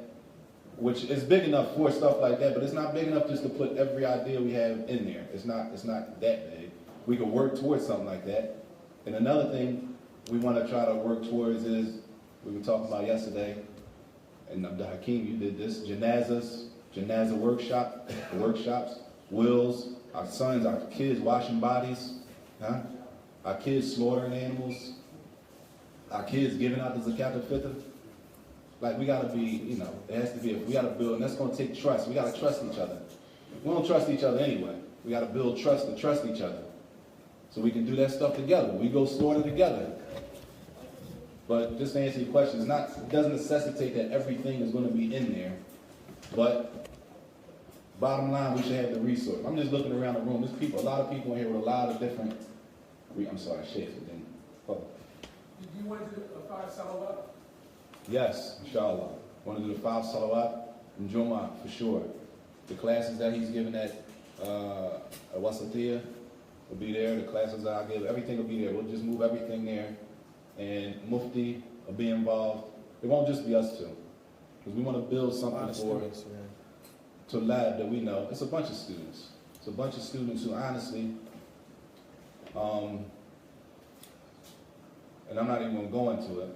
Which is big enough for stuff like that, but it's not big enough just to put every idea we have in there. It's not that big. We could work towards something like that. And another thing we want to try to work towards is, we were talking about yesterday, and Abdul Hakim, you did this, Janazah workshops, wills, our sons, our kids washing bodies, our kids slaughtering animals, our kids giving out the zakat al-fitr. Like, we gotta be, you know, it has to be, we gotta build, and that's gonna take trust. We gotta trust each other. We don't trust each other anyway. We gotta build trust to trust each other. So we can do that stuff together. We go slaughter together. But just to answer your question, it doesn't necessitate that everything is gonna be in there. But bottom line, we should have the resource. I'm just looking around the room. There's people, a lot of people in here with a lot of different, I'm sorry, shit. You went to the 5 salawat? Yes, inshallah. Want to do the 5 salawat and Jumu'ah for sure. The classes that he's giving at Wasatiyah will be there. The classes that I give, everything will be there. We'll just move everything there. And Mufti will be involved. It won't just be us two. Because we want to build something to lab that we know. It's a bunch of students. It's a bunch of students who honestly, and I'm not even going to go into it.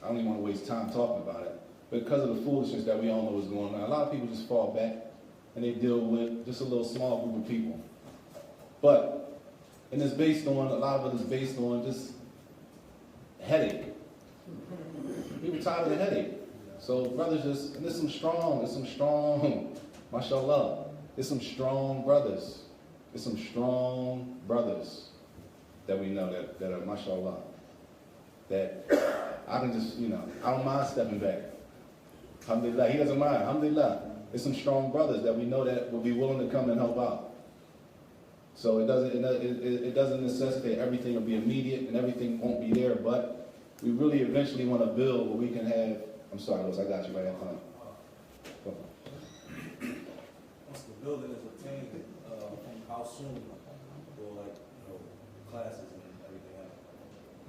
I don't even want to waste time talking about it. But because of the foolishness that we all know is going on, a lot of people just fall back and they deal with just a little small group of people. But, and it's based on, a lot of it is based on just headache. People tired of the headache. So brothers just, and there's some strong, mashallah, there's some strong brothers. There's some strong brothers that we know that are mashallah. That I can just, you know, I don't mind stepping back. Alhamdulillah, he doesn't mind. Alhamdulillah. There's some strong brothers that we know that will be willing to come and help out. So it doesn't necessitate everything will be immediate and everything won't be there, but we really eventually want to build where we can have, I'm sorry, Liz, I got you right up front. Once the building is obtained, how soon will classes and everything happen?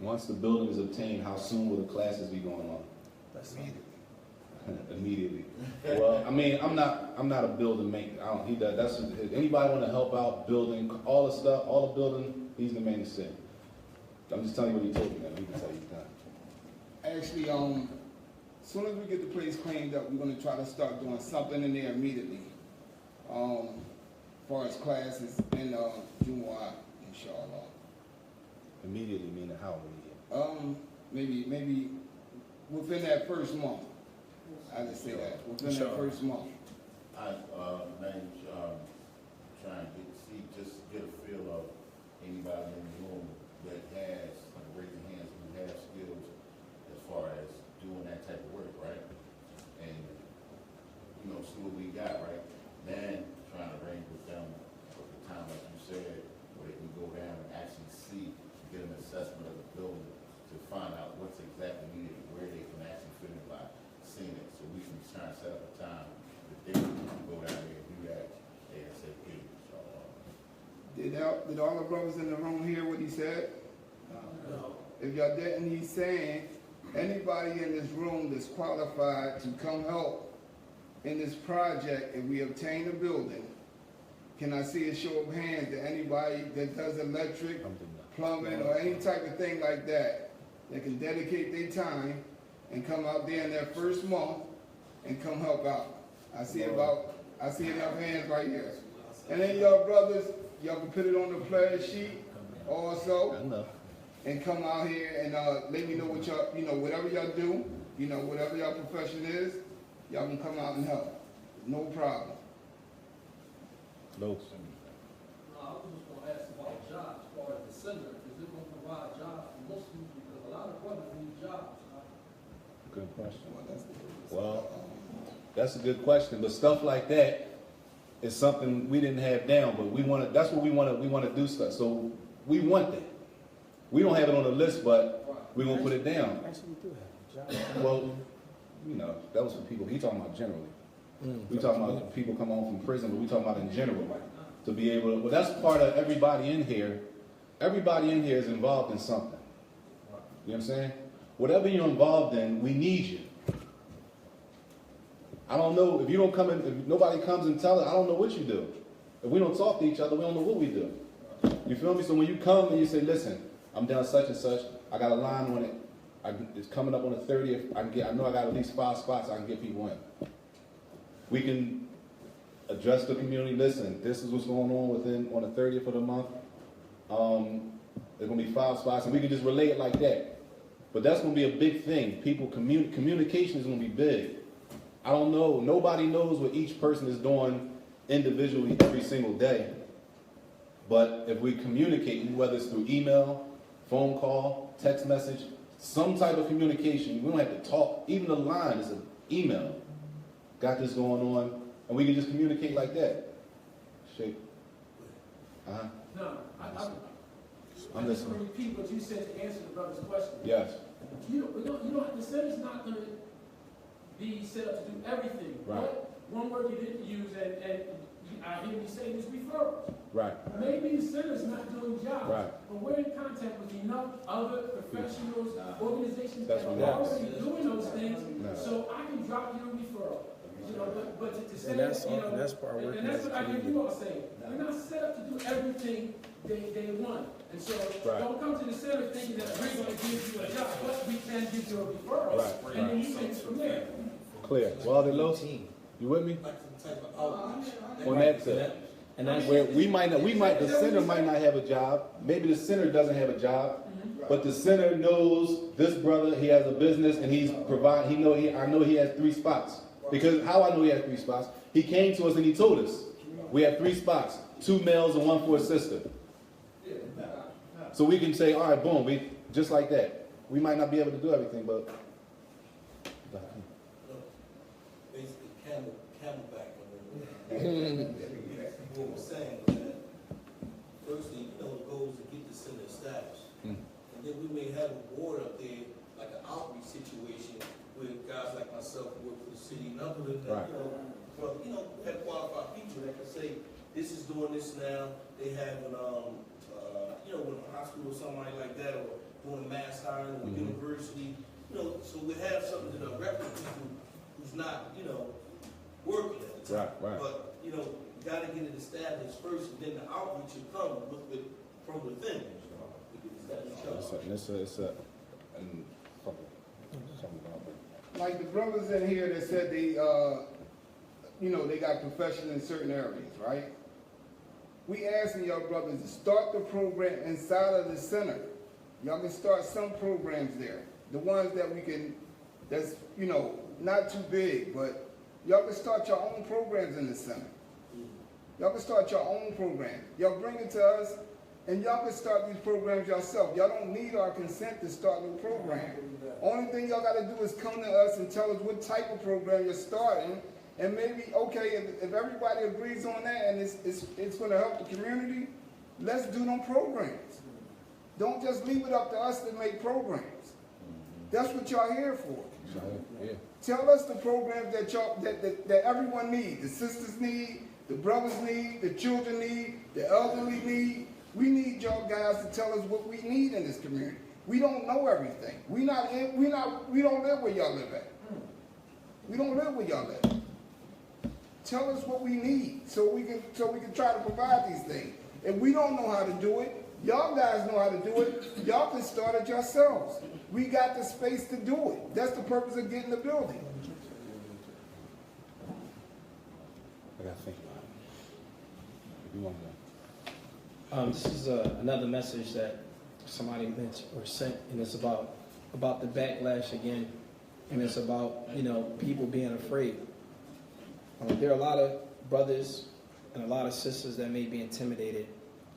Once the building is obtained, how soon will the classes be going on? That's Immediately. Well, I mean, I'm not a building maker. He does. That's anybody want to help out building all the stuff, all the building. He's the man to say. I'm just telling you what he told me. Now he can tell you that. Actually, as soon as we get the place cleaned up, we're going to try to start doing something in there immediately. As far as classes and Jumu'ah, inshallah. Immediately meaning how immediate? Maybe within that first month. I just say that within that first month. I name's trying to get a feel of anybody in the room that has, raise your hands, who has skills as far as doing that type of work, right? And see what we got, right? then trying to arrange with them for the time, like you said, where they can go down and actually see, get an assessment of the building to find out what's exactly needed, where they can actually fit in by seeing it. So we can try and set up a time that they can go down there and do that ASAP. So, Did all the brothers in the room hear what he said? No. If y'all didn't, he's saying anybody in this room that's qualified to come help in this project, if we obtain a building, can I see a show of hands that anybody that does electric, plumbing, or any type of thing like that, that can dedicate their time and come out there in their first month and come help out? I see enough hands right here. And then y'all brothers, y'all can put it on the pledge sheet also. And come out here and let me know what y'all, whatever y'all do, whatever y'all profession is, y'all can come out and help. No problem. No. I was just going to ask about jobs, as far as the center. Is it going to provide jobs for Muslims? Because a lot of brothers need jobs. Good question. Well, that's a good question. But stuff like that is something we didn't have down, but we want to. That's what we want to. We want to do stuff. So we want that. We don't have it on the list, but we're gonna put it down. Actually, we do have a job. Well, that was for people. He talking about generally. We talking about people come home from prison, but we talking about in general to be able to. Well, that's part of everybody in here. Everybody in here is involved in something. You know what I'm saying? Whatever you're involved in, we need you. I don't know if you don't come in. If nobody comes and tells us, I don't know what you do. If we don't talk to each other, we don't know what we do. You feel me? So when you come and you say, "Listen, I'm down such and such. I got a line on it. It's coming up on the 30th. I know I got at least 5 spots I can get people in." We can address the community. Listen, this is what's going on the 30th of the month. There's gonna be 5 spots, and we can just relay it like that. But that's gonna be a big thing. People communication is gonna be big. I don't know. Nobody knows what each person is doing individually every single day. But if we communicate, whether it's through email, phone call, text message, some type of communication, we don't have to talk. Even the line is an email. Got this going on, and we can just communicate like that. Shake. No, I'm just listening. repeat what you said to answer the brother's question. Yes. The center's not going to be set up to do everything. Right. One word you didn't use, and I hear you say this referrals. Right. Maybe the center's not doing jobs, Right. but we're in contact with enough other professionals, organizations That's that are what I'm already doing those things, No. so I can drop you a referral. But to say, And that's part of working and that's as a what I hear community. you all saying. We're not set up to do everything they want. And so Right. don't come to the center thinking that we're going to give you a job, but we can give you a referral. Right. And then you take it from there. Clear. Well, the low. You with me? Like some type of outreach. On that tip. And that's where the center might not have a job. Maybe the center doesn't have a job, but the center knows this brother, he has a business and I know he has 3 spots. Because how I know he has 3 spots, he came to us and he told us, we have 3 spots, 2 males and 1 for a sister. So we can say, all right, boom, just like that. We might not be able to do everything, but. Basically, camelback on what we're saying is that, firstly, the goal is to get the center established. And then we may have a board up there, like an outreach situation, with guys like myself who work for the city, and other than that, have qualified people that can say, this is doing this now, they have an, with a hospital or somebody like that, or doing mass hiring, or university, so we have something to represent people who's not, working at the time. Right. But, you got to get it established first, and then the outreach will come from within. Like the brothers in here that said they got profession in certain areas, right? We asking y'all brothers to start the program inside of the center. Y'all can start some programs there. The ones that that's not too big, but y'all can start your own programs in the center. Y'all can start your own program. Y'all bring it to us, and y'all can start these programs yourself. Y'all don't need our consent to start the program. Only thing y'all got to do is come to us and tell us what type of program you're starting, And maybe, okay, if everybody agrees on that and it's going to help the community, let's do them programs. Don't just leave it up to us to make programs. That's what y'all here for. Yeah. Tell us the programs that that everyone needs. The sisters need, the brothers need, the children need, the elderly need. We need y'all guys to tell us what we need in this community. We don't know everything. We don't live where y'all live at. We don't live where y'all live. Tell us what we need so we can try to provide these things. If we don't know how to do it, y'all guys know how to do it. Y'all can start it yourselves. We got the space to do it. That's the purpose of getting the building. I gotta think about it. If you want to. This is another message that somebody mentioned or sent, and it's about the backlash again, and it's about, you know, people being afraid. There are a lot of brothers and a lot of sisters that may be intimidated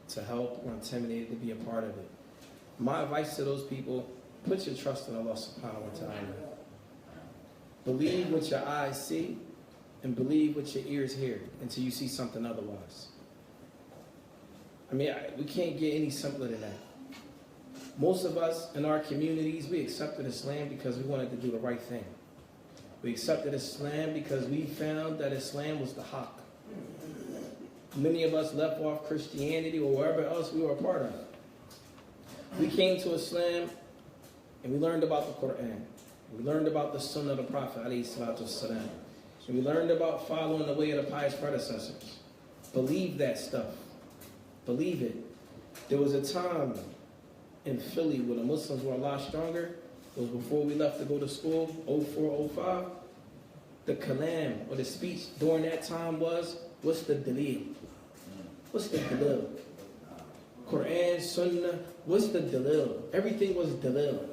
to help or intimidated to be a part of it. My advice to those people: put your trust in Allah subhanahu wa ta'ala. Believe what your eyes see and believe what your ears hear until you see something otherwise. I mean, we can't get any simpler than that. Most of us in our communities, we accepted Islam because we wanted to do the right thing. We accepted Islam because we found that Islam was the haqq. Many of us left off Christianity or wherever else we were a part of. We came to Islam and we learned about the Quran. We learned about the Sunnah of the Prophet ﷺ. And we learned about following the way of the pious predecessors. Believe that stuff. Believe it. There was a time in Philly where the Muslims were a lot stronger. It was before we left to go to school, 04, 05. The kalam, or the speech during that time was, what's the dalil? What's the dalil? Quran, Sunnah, what's the dalil? Everything was dalil.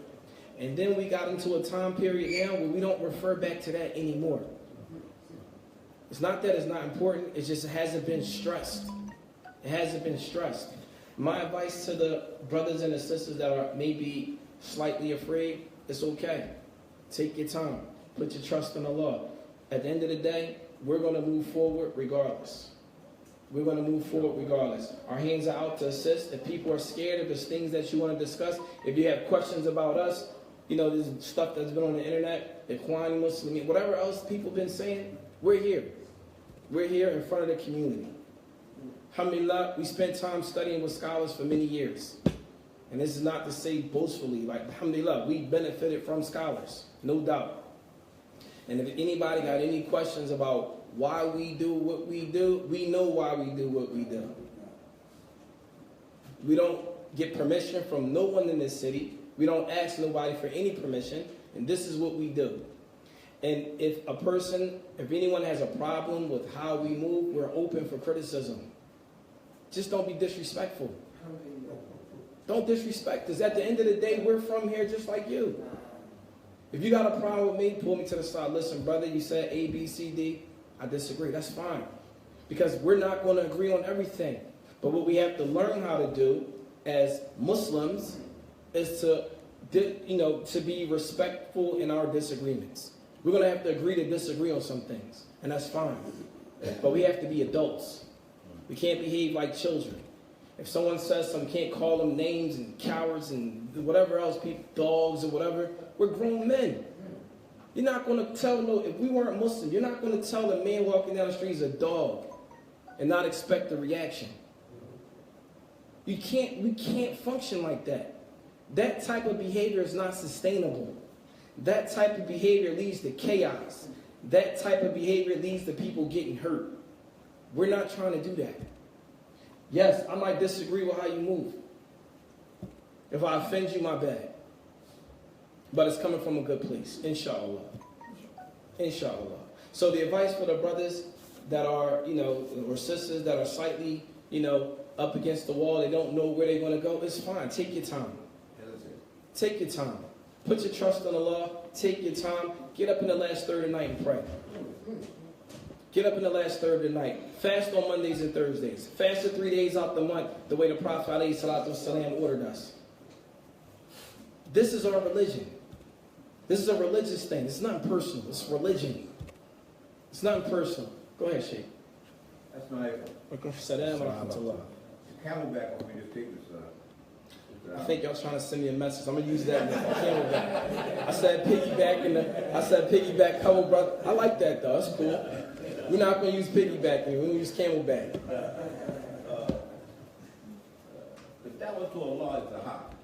And then we got into a time period now where we don't refer back to that anymore. It's not that it's not important, it's just it hasn't been stressed. It hasn't been stressed. My advice to the brothers and the sisters that are maybe slightly afraid, it's okay. Take your time. Put your trust in Allah. At the end of the day, we're going to move forward regardless. We're going to move forward regardless. Our hands are out to assist. If people are scared, if there's things that you want to discuss, if you have questions about us, you know, there's stuff that's been on the internet, Ikhwani Muslimin, whatever else people have been saying, we're here. We're here in front of the community. Alhamdulillah, we spent time studying with scholars for many years. And this is not to say boastfully, like, alhamdulillah, we benefited from scholars, no doubt. And if anybody got any questions about why we do what we do, we know why we do what we do. We don't get permission from no one in this city. We don't ask nobody for any permission, and this is what we do. And if anyone has a problem with how we move, we're open for criticism. Just don't be disrespectful. Don't disrespect us. At the end of the day, we're from here just like you. If you got a problem with me, pull me to the side. Listen, brother, you said A, B, C, D. I disagree. That's fine. Because we're not going to agree on everything. But what we have to learn how to do as Muslims is to be respectful in our disagreements. We're going to have to agree to disagree on some things. And that's fine. But we have to be adults. We can't behave like children. If someone says something, can't call them names and cowards and whatever else, people, dogs or whatever, we're grown men. You're not going to tell, if we weren't Muslim, you're not going to tell a man walking down the street is a dog and not expect a reaction. We can't function like that. That type of behavior is not sustainable. That type of behavior leads to chaos. That type of behavior leads to people getting hurt. We're not trying to do that. Yes, I might disagree with how you move. If I offend you, my bad. But it's coming from a good place, inshallah. Inshallah. So the advice for the brothers that are, or sisters that are slightly, up against the wall, they don't know where they're going to go, it's fine. Take your time. Take your time. Put your trust in Allah. Take your time. Get up in the last third of the night and pray. Get up in the last third of the night. Fast on Mondays and Thursdays. Fast 3 days out the month, the way the Prophet ﷺ ordered us. This is our religion. This is a religious thing. It's not personal. It's religion. It's nothing personal. Go ahead, Sheikh. That's nice. Salam wa rahmatullah. Camelback on me this paper, sir. I think y'all trying to send me a message. I'm gonna use that in the camelback. I said piggyback cover, brother. I like that though. That's cool. We're not gonna use piggyback. We're gonna use camelback. If that was to Allah, it's a hot.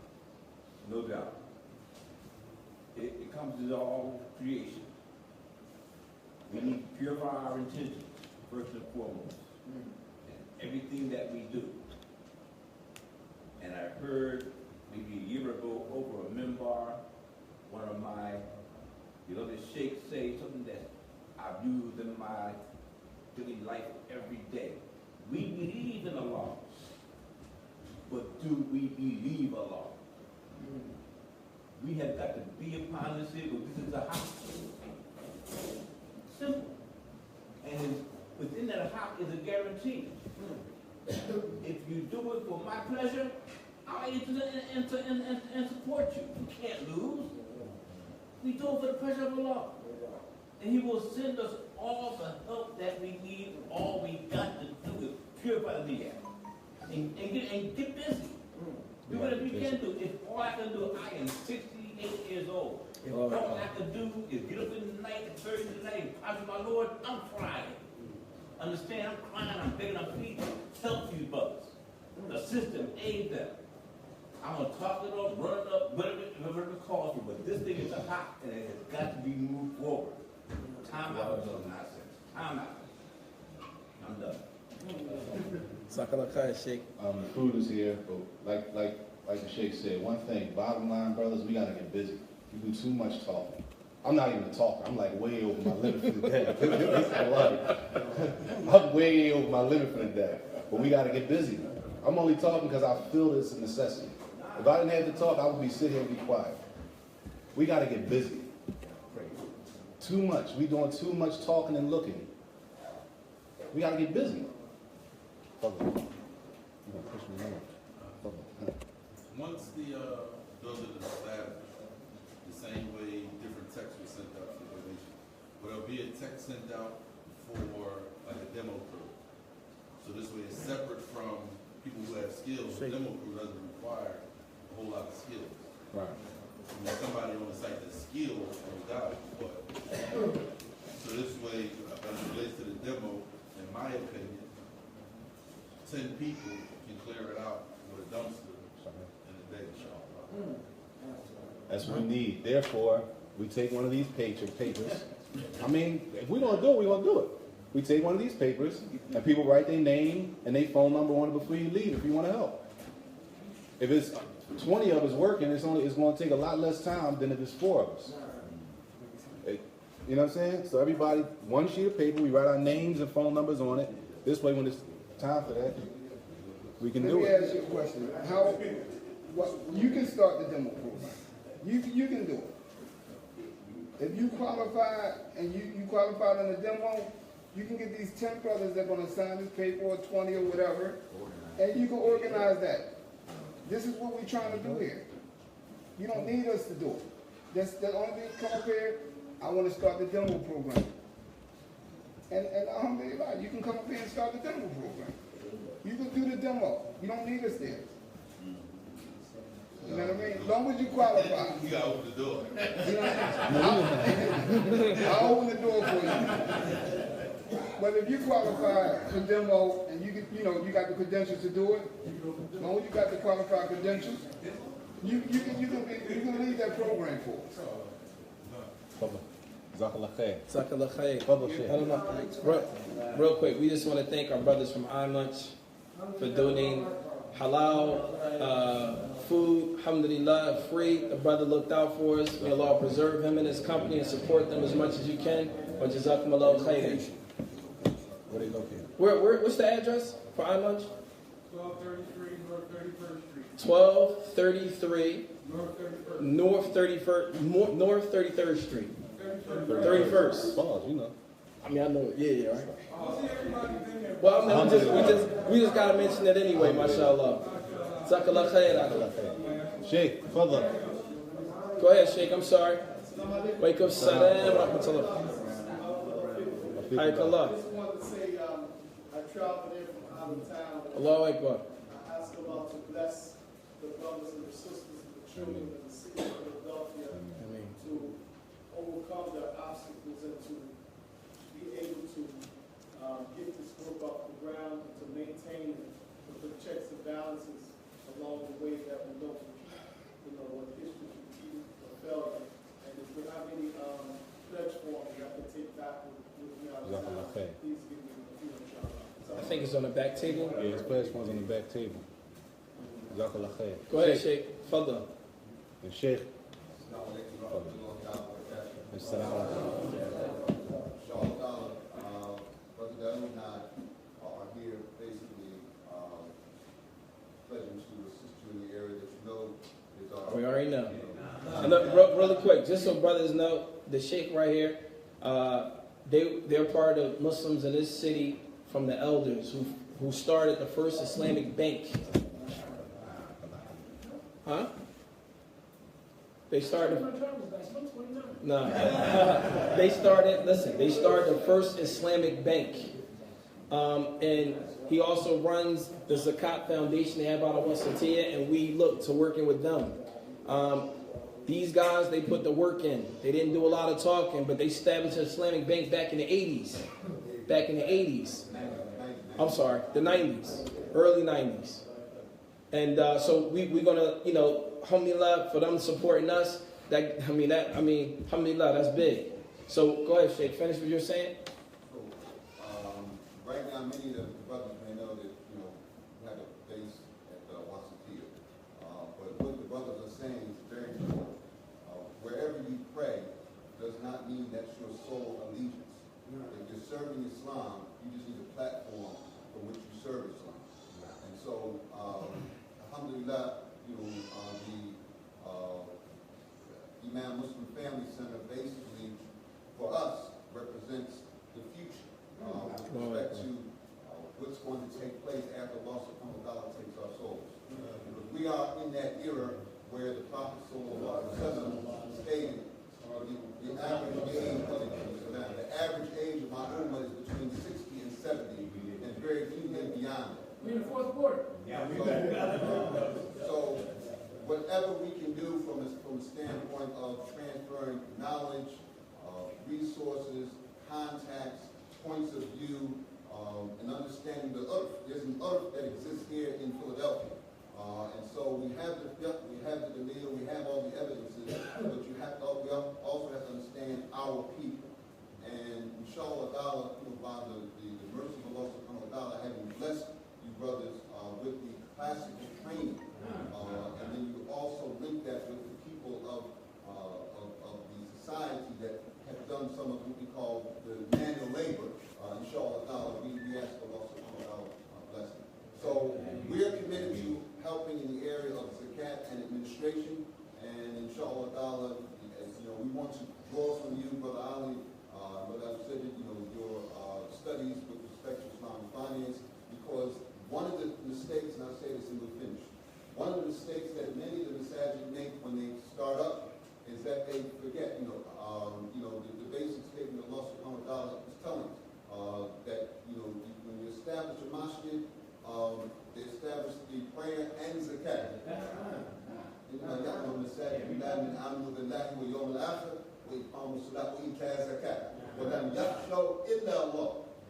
No doubt. It comes to all creation. We need to purify our intentions, first and foremost. Everything that we do. And I heard maybe a year ago over a minbar, one of my beloved sheikhs say something that I've used in my daily life every day. We believe in Allah, but do we believe Allah? We have got to be upon this here, but this is a house. Simple. And within that house is a guarantee. If you do it for my pleasure, I'll enter and support you. You can't lose. We do it for the pleasure of Allah. And He will send us all the help that we need. All we got to do is purify the air. And get busy. Do whatever you can do. If all I can do, I am 68 years old. If all I can do is get up in the night and pray in the night and pray to my Lord, I'm crying. Understand? I'm crying, I'm begging, I'm pleading. Help these brothers. Assist them, aid them. I'm going to talk to them, run it up, whatever it calls for. But this thing is hot and it has got to be moved forward. Time out is nonsense. Time out. I'm done. Sheikh. The food is here, but like the Sheikh said, one thing, bottom line, brothers, we gotta get busy. We do too much talking. I'm not even a talker. I'm like way over my limit for the day. I'm way over my limit for the day. But we gotta get busy. I'm only talking because I feel it's a necessity. If I didn't have to talk, I would be sitting here and be quiet. We gotta get busy. Too much. We doing too much talking and looking. We gotta get busy. Once the building is established, the same way different texts were sent out for donation, but there'll be a text sent out for like a demo crew. So this way it's separate from people who have skills. The demo crew doesn't require a whole lot of skills. Right. I mean, somebody on the site that's skilled, no doubt, but so this way, as it relates to the demo, in my opinion, 10 people can clear it out with a dumpster in a day. That's what we need. Therefore, we take one of these papers. I mean, if we're gonna do it, we're gonna do it. We take one of these papers and people write their name and their phone number on it before you leave if you want to help. If it's 20 of us working, it's going to take a lot less time than if it's 4 of us. You know what I'm saying? So everybody, one sheet of paper, we write our names and phone numbers on it. This way, when it's time for that, we can do it. Let me ask you a question. You can start the demo program. You can do it. If you qualify and you qualified on the demo, you can get these 10 brothers that are going to sign this paper or 20 or whatever, and you can organize that. This is what we're trying to do here. You don't need us to do it. That's the only thing. Come up here. I want to start the demo program. And alhamdulillah, you can come up here and start the demo program. You can do the demo. You don't need us there. You know what I mean? As long as you qualify. You gotta open the door. You know what I mean? I'll open the door for you. But if you qualify for demo and you got the credentials to do it, as long as you got the qualified credentials, you can lead that program for us. Real quick, we just want to thank our brothers from iMunch for donating halal food, alhamdulillah, free. The brother looked out for us. May Allah preserve him and his company and support them as much as you can. Wa jazakumullahu khairan. Where they located? What's the address for iMunch? 1233 North 31st Street. 1233 North 33rd Street. 31st. Balls, you know. I mean, I know. Yeah, right. Well, I mean, we just gotta mention it anyway, mashallah. Jazakallah khair. Sheikh, further. Go ahead, Sheikh. I'm sorry. Wake up, salam, rahmatullah. Hayatullah. I just wanted to say, I traveled in from out of town. Allahu Akbar. I asked Allah to bless the brothers and the sisters and the children of the city of Philadelphia to overcome their obstacles and to be able to get this work off the ground and to maintain and put checks and balances along the way that we don't repeat, what history repeated or failure. And if we have any pledge forms that I can take back with me out of town, please give me a few inshallah. I think it's on the back table. Yeah, his pledge one's on the back table. Jazakallah khair. Go ahead, Sheikh. Fadda. And Sheikh. Assalamu Brother Daniel and I are here basically pledging to assist you in the area that you know is our... We already know. And look, really quick, just so brothers know, the Sheikh right here, they're part of Muslims in this city from the elders who started the first Islamic bank. Huh? They started. No. They started the first Islamic bank. And he also runs the Zakat Foundation they have out of Wasatiyah, and we look to working with them. These guys, they put the work in. They didn't do a lot of talking, but they established an Islamic bank back in the 80s. Back in the 80s. I'm sorry, the 90s. Early 90s. And so we're going to, alhamdulillah, for them supporting us, alhamdulillah, that's big. So go ahead, Sheikh, finish what you're saying. Right now, many of the brothers may know that, we have a base at Wasatiyah. But what the brothers are saying is very important. Wherever you pray does not mean that's your sole allegiance. If you're serving Islam, you just need a platform from which you serve Islam. And so, alhamdulillah, the Imam Muslim Family Center basically, for us, represents the future with respect to what's going to take place after Allah subhanahu wa ta'ala takes our souls. Because we are in that era where the Prophet sallallahu alaihi wasallam stated the average age of my ummah is between 60 and 70, and very few live beyond it. We in the fourth quarter. So whatever we can do from the standpoint of transferring knowledge, resources, contacts, points of view, and understanding the earth. There's an earth that exists here in Philadelphia. And so we have the demeanor, we have all the evidences, but we also have to understand our people. And inshallah, by the mercy of Allah subhanahu wa ta'ala, having blessed you brothers with the classical training, and then you also link that with the people of the society that have done some of what we call the manual labor. Inshallah, we ask Allah subhanahu wa ta'ala blessing. So we're committed to helping in the area of zakat and administration, and inshallah ta'ala, we want to draw from you, Brother Ali, but I've said it, your studies with respect to Islamic finance, because one of the mistakes, and I'll say this and we'll finish, one of the mistakes that many of the Saajid make when they start up is that they forget, the basic statement of Allah subhanahu wa ta'ala is telling that, when you establish a masjid, they establish the prayer and zakat.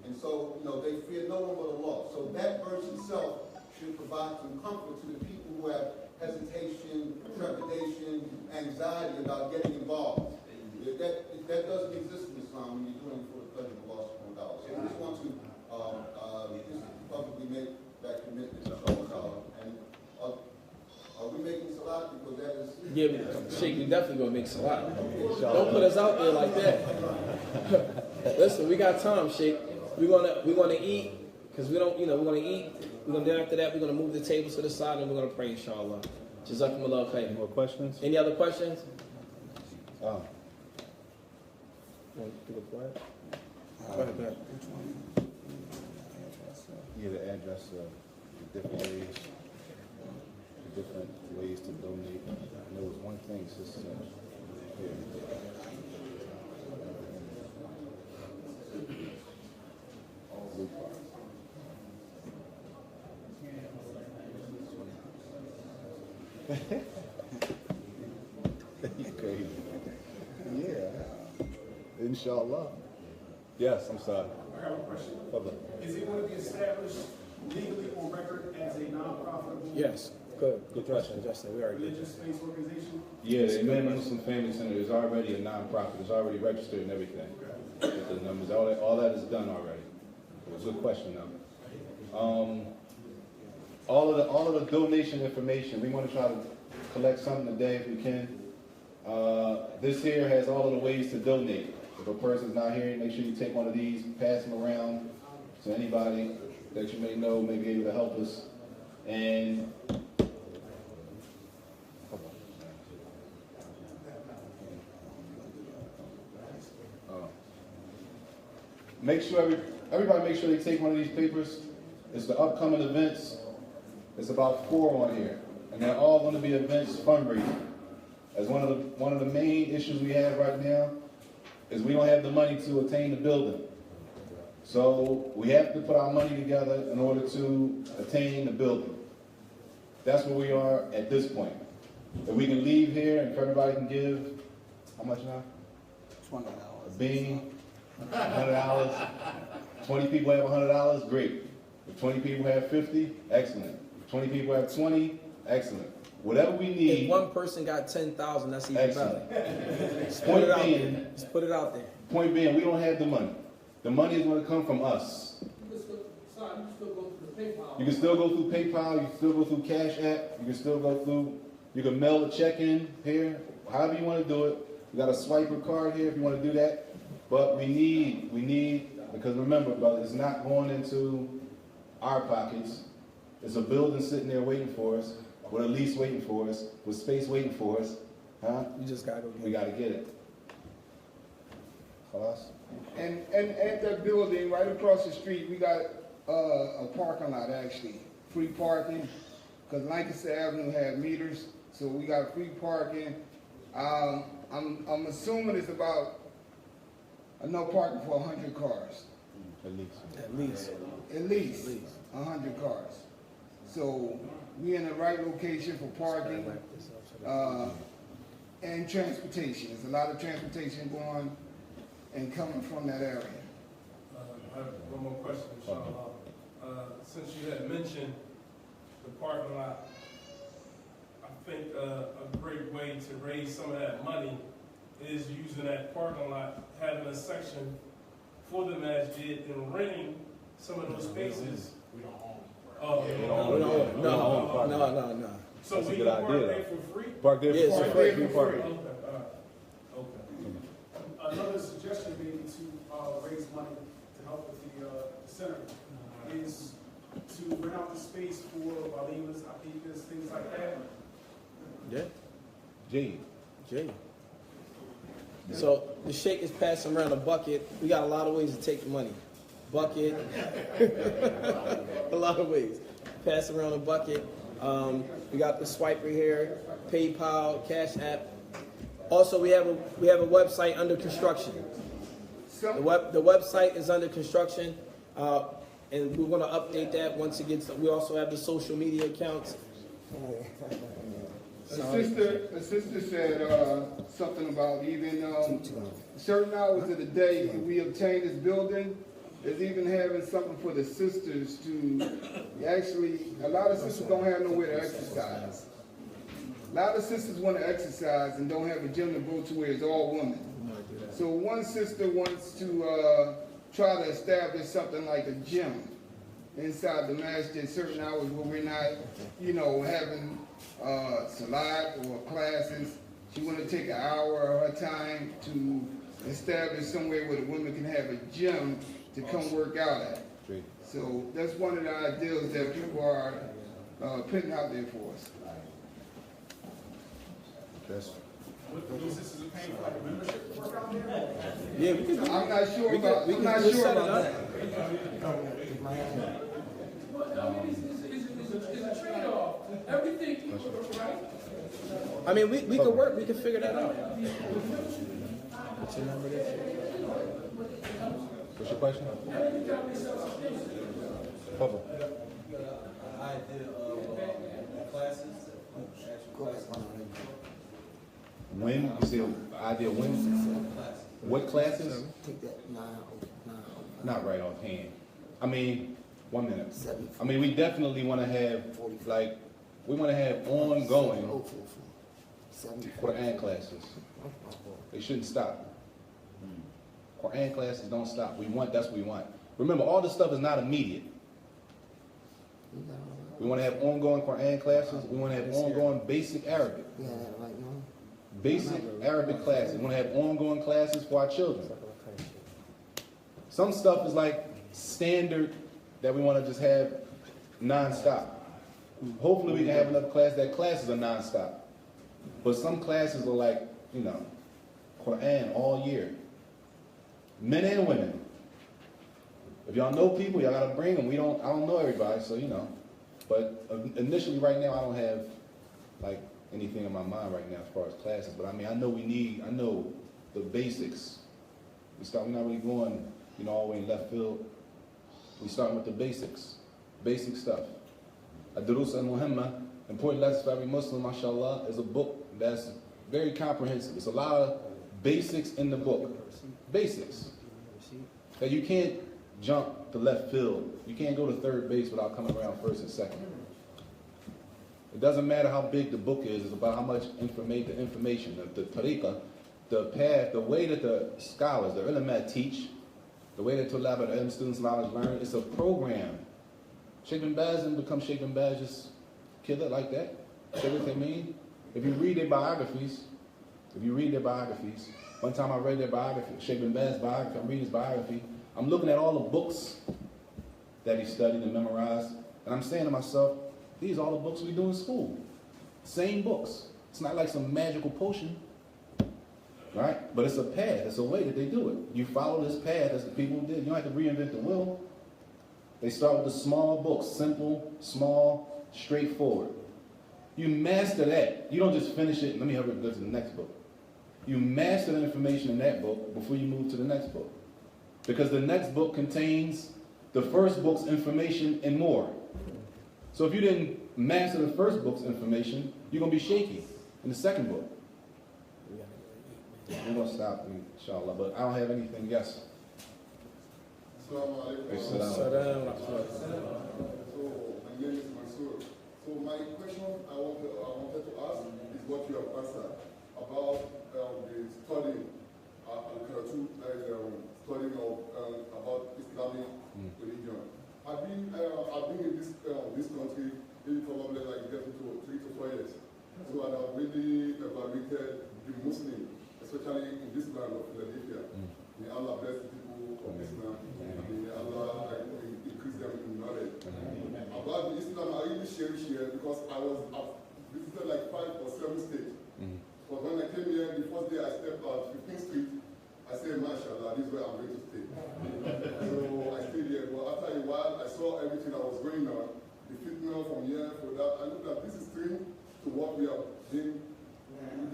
And so, they fear no one but Allah. So that verse itself should provide some comfort to the people who have hesitation, trepidation, anxiety about getting involved. That doesn't exist in Islam when you're doing it for the pleasure of Allah subhanahu wa ta'ala. So we just want to publicly make that commitment. And are we making salat? Because that is... Yeah, Sheikh, we definitely going to make salat. Don't put us out there like that. Listen, we got time, Sheikh. We're gonna eat, because we're gonna eat. We're gonna do after that, we're gonna move the tables to the side and we're gonna pray, inshallah. Jazakumullah khair. More questions? Any other questions? Oh. Want to go quiet? Go ahead. Yeah, the address of the different areas, the different ways to donate. And there was one thing, sister, here. You crazy. Yeah. Inshallah. Yes, I'm sorry. I have a question. Further. Is it going to be established legally on record as a non-profitable Yes. Good question, Justin. We already did. religious-based organization? Yeah, the Imam Muslim Family Center is already a non-profit. It's already registered and everything. With the numbers, all that is done already. It was a good question though. All of the donation information, we want to try to collect something today if we can. This here has all of the ways to donate. If a person's not here, make sure you take one of these, pass them around to anybody that you may know may be able to help us. And make sure everybody make sure they take one of these papers. It's the upcoming events. It's about 4 on here, and they're all going to be events fundraising. As one of the main issues we have right now is we don't have the money to attain the building. So we have to put our money together in order to attain the building. That's where we are at this point. If we can leave here and if everybody can give, how much now? $20. A bean, $100. 20 people have $100, great. If 20 people have 50, excellent. If 20 people have 20, excellent. Whatever we need. If one person got 10,000, that's even Excellent. better. Just Point put it out being- there. Just put it out there. Point being, we don't have the money. The money is going to come from us. You can still go through the PayPal. You can still go through PayPal, you can still go through Cash App, you can still go through, you can mail a check in here, however you want to do it. You got a swiper card here if you want to do that. But we need, because remember, brother, it's not going into our pockets. It's a building sitting there waiting for us, with a lease waiting for us, with space waiting for us. Huh? You just gotta go get We got to get it. Khalas? And at that building, right across the street, we got a parking lot actually, free parking, because Lancaster Avenue had meters, so we got free parking. I'm assuming it's about enough parking for 100 cars. At least. At least 100 cars. So we in the right location for parking and transportation. There's a lot of transportation going and coming from that area. I have one more question, inshallah. Since you had mentioned the parking lot, I think a great way to raise some of that money is using that parking lot, having a section for the masjid and renting some of those spaces. We don't own it. Oh, Yeah, you we don't don't own it. No. So That's a we good can park idea. there for free? Park there Yes, for for free. free. Okay, all right. Okay. Another suggestion maybe to raise money to help with the center is to rent out the space for walimas, aqiqahs, things like that. Yeah. Jay. So the sheikh is passing around a bucket. We got a lot of ways to take the money. Bucket. A lot of ways. Pass around a bucket. We got the swiper here, PayPal, Cash App. Also, we have a website under construction. The website is under construction, and we're going to update that once it gets. We also have the social media accounts. A sister said something about even certain hours of the day we obtain this building. Is even having something for the sisters to actually. A lot of sisters don't have nowhere to exercise. A lot of sisters want to exercise and don't have a gym to go to where it's all women. So one sister wants to try to establish something like a gym inside the masjid, certain hours where we're not, having salat or classes. She want to take an hour of her time to establish somewhere where the women can have a gym to come work out at. So that's one of the ideals that people are putting out there for us. Those sisters are paying for like a membership to work out there? Yeah, we can. I'm not sure We about can that. set it up. But I mean, it's a trade-off. Everything equal, right? I mean, we could work. We could figure that out. What's your number there? What's your question? Papa. idea of classes When? You said idea when? What classes? Take that 9. Not right offhand. I mean, 1 minute. I mean, we definitely want to have, like, we want to have ongoing Quran classes. They shouldn't stop. Quran classes don't stop. That's what we want. Remember, all this stuff is not immediate. We want to have ongoing Quran classes. We want to have ongoing basic Arabic. Basic Arabic classes. We want to have ongoing classes for our children. Some stuff is like standard that we want to just have non-stop. Hopefully we can have enough classes are non-stop. But some classes are like, you know, Quran all year. Men and women. If y'all know people, y'all gotta bring them. I don't know everybody, so you know. But initially right now I don't have like anything in my mind right now as far as classes. But I mean, I know the basics. We're not really going, you know, all the way in left field. We starting with the basics. Basic stuff. Ad-Durus al-Muhimma, Important Lessons for Every Muslim, mashallah, is a book that's very comprehensive. It's a lot of basics in the book. Basics. That you can't jump to left field. You can't go to third base without coming around first and second. It doesn't matter how big the book is, it's about how much information, the tariqah, the path, the way that the scholars, the ulama teach, the way that Tulab al-Ilm students knowledge learn. It's a program. Sheikh bin Baz didn't become Sheikh bin Baz just kid it like that. See what they mean? If you read their biographies, one time I read their biography, Sheikh bin Baz's biography, I'm reading his biography, I'm looking at all the books that he studied and memorized, and I'm saying to myself, these are all the books we do in school. Same books. It's not like some magical potion, right? But it's a path, it's a way that they do it. You follow this path as the people did. You don't have to reinvent the wheel. They start with the small books, simple, small, straightforward. You master that. You don't just finish it and let me hurry up and go to the next book. You master the information in that book before you move to the next book. Because the next book contains the first book's information and more. So if you didn't master the first book's information, you're going to be shaky in the second book. We're going to stop, inshallah, but I don't have anything. Yes? Assalamu alaikum. So, my name is Mansour. So my question I wanted to ask is what you have answered about the studying Al-Karatu, studying about Islamic religion. I've been in this country maybe probably like getting to 3 to 4 years. So I've really evaluated the Muslim, especially in this land of Philadelphia. May Allah bless the people of Islam. May Allah increase them in knowledge. About the Islam, I really cherish here because I've visited like 5 or 7 states. But when I came here, the first day I stepped out 15th Street, I said, MashaAllah, this is where I'm going to stay. So I stayed here. But after a while, I saw everything that was going on. The fitna from here, for that. I looked at this is strange to what we have been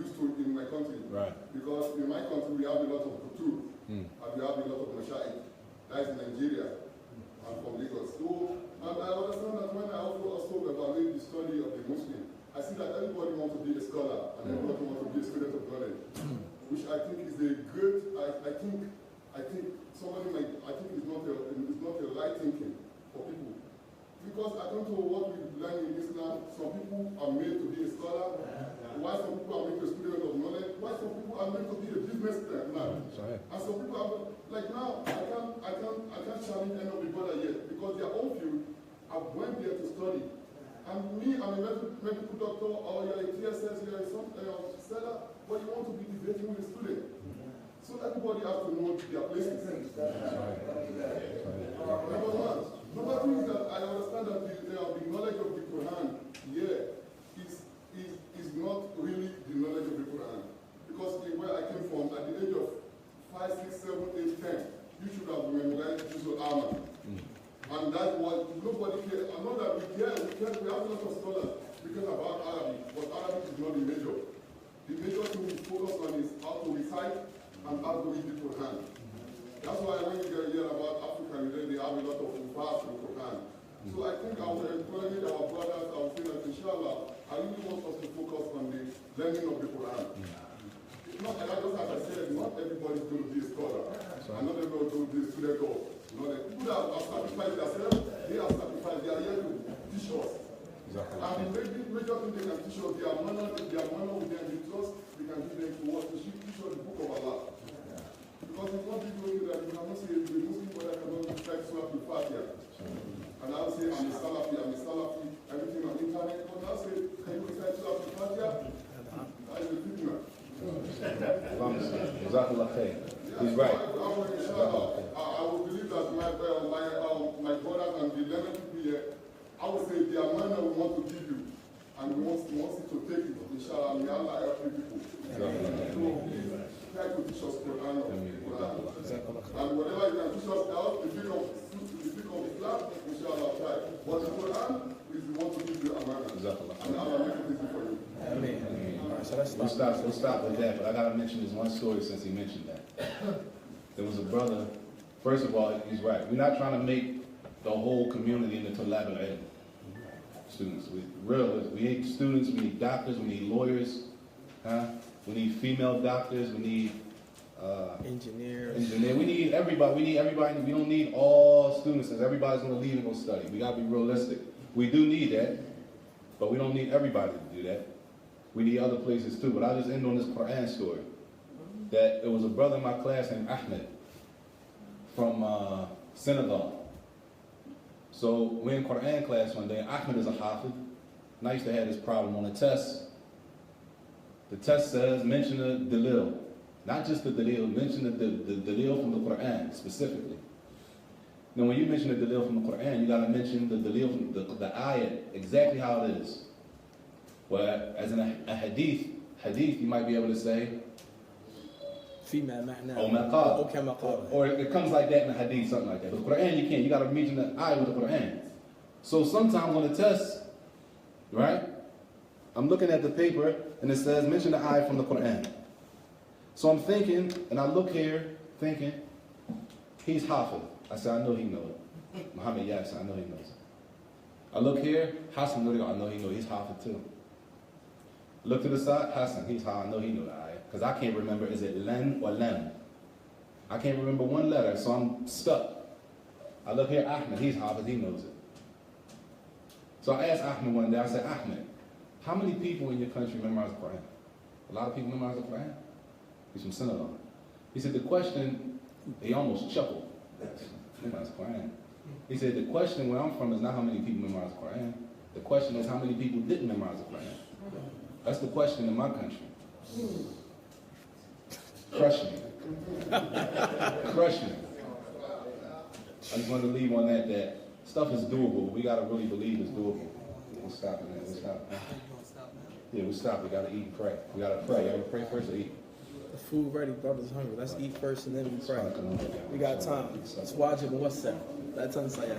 used to in my country. Right. Because in my country, we have a lot of kultur. And we have a lot of masha'id. That is Nigeria. I'm from Lagos. So, and I understand that when I also evaluate the study of the Muslim, I see that everybody wants to be a scholar and everybody wants to be a student of knowledge. Which I think is a good, I think somebody might, I think it's not a right thinking for people. Because according to what we learn in Islam, some people are made to be a scholar, while some people are made to be a student of knowledge, while some people are made to be a businessman. And some people are, like now, I can't challenge any of the brother yet, because their own field have went there to study. And me, I'm a medical doctor, or you're a TSS, you're a seller, but you want to be debating with a student. So everybody has to know their places. Number one. Number two is that I understand that the knowledge of the Quran here is not really the knowledge of the Quran. Because where I came from, at the age of 5, 6, 7, 8, 10, you should have memorized Juzul Amma. And that was, nobody cared. I know that we have a lot of scholars speaking about Arabic, but Arabic is not the major. The major thing we focus on is how to recite and how to read the Quran. That's why when you hear about Africa, they have a lot of verse in the Quran. So I think I will encourage our brothers, I will say that inshallah, I really want us to focus on the learning of the Quran. It's not, and just as I said, not everybody's going to be a scholar. And not everybody's going to be a student of. The people that have sacrificed themselves, they have sacrificed, they are here to teach us. And the major thing they can teach us, their manner with them, they trust, they can give them to us to teach us the book of Allah. Because it's not people that you cannot say the Muslim brother cannot recite Surah Al-Fatiha. And I'll say, I'm a Salafi, everything on the internet. But I'll say, can you recite Surah Al-Fatiha? That is a fitna. He's right. I would believe that my brothers and the 11 people here, I would say the amount we want to give you, and we want you to take it, inshallah, may Allah help you people. Try to teach us Quran. And whatever you can teach us else, the big of Islam, inshallah, try. But the Quran is the one to give you amana. And Allah make it easy for you. Amen. All right, so let's We'll stop with that, but I gotta mention this one story since he mentioned that. There was a brother, first of all, he's right. We're not trying to make the whole community into Tulab al-Ilm students. We need students, we need doctors, we need lawyers, we need female doctors, we need engineers. We need everybody. We don't need all students, because everybody's going to leave and go study. We got to be realistic. We do need that, but we don't need everybody to do that. We need other places too. But I'll just end on this Quran story. That it was a brother in my class named Ahmed from Senegal. So we're in Quran class one day. Ahmed is a Hafiz. And I used to have this problem on the test. The test says, mention the dalil. Not just the dalil, mention the dalil from the Quran specifically. Now when you mention the dalil from the Quran, you got to mention the dalil from the ayat, exactly how it is. Well, as in a hadith, you might be able to say, or it comes like that in a hadith, something like that. But the Quran, you can't. You got to mention the ayat with the Quran. So sometimes on the test, right, I'm looking at the paper and it says, mention the ayat from the Quran. So I'm thinking, and I look here, thinking, he's Hafiz. I said, I know he knows it. Muhammad Yassin, I know he knows it. I look here, Hassan Nuriga, I know he knows it. He's Hafiz too. Look to the side, Hassan, he's Hafiz, I know he knows the ayat. Because I can't remember, is it len or lem? I can't remember one letter, so I'm stuck. I look here, Ahmed, he's Hafiz, he knows it. So I asked Ahmed one day, I said, Ahmed, how many people in your country memorize the Quran? A lot of people memorize the Quran? He's from Senegal. He said, the question, he almost chuckled. Memorize the Quran. He said, the question where I'm from is not how many people memorize the Quran. The question is how many people didn't memorize the Quran. That's the question in my country. Crush me. Crush me. I just wanted to leave on that stuff is doable. We got to really believe it's doable. We'll stop it, man. We'll stop. Yeah, we'll stop. We got to eat and pray. We got to pray. You ever pray first or eat? The food ready, brother's hungry. Let's eat first and then we pray. We got time. It's Saajid and what's that? That's on Syid.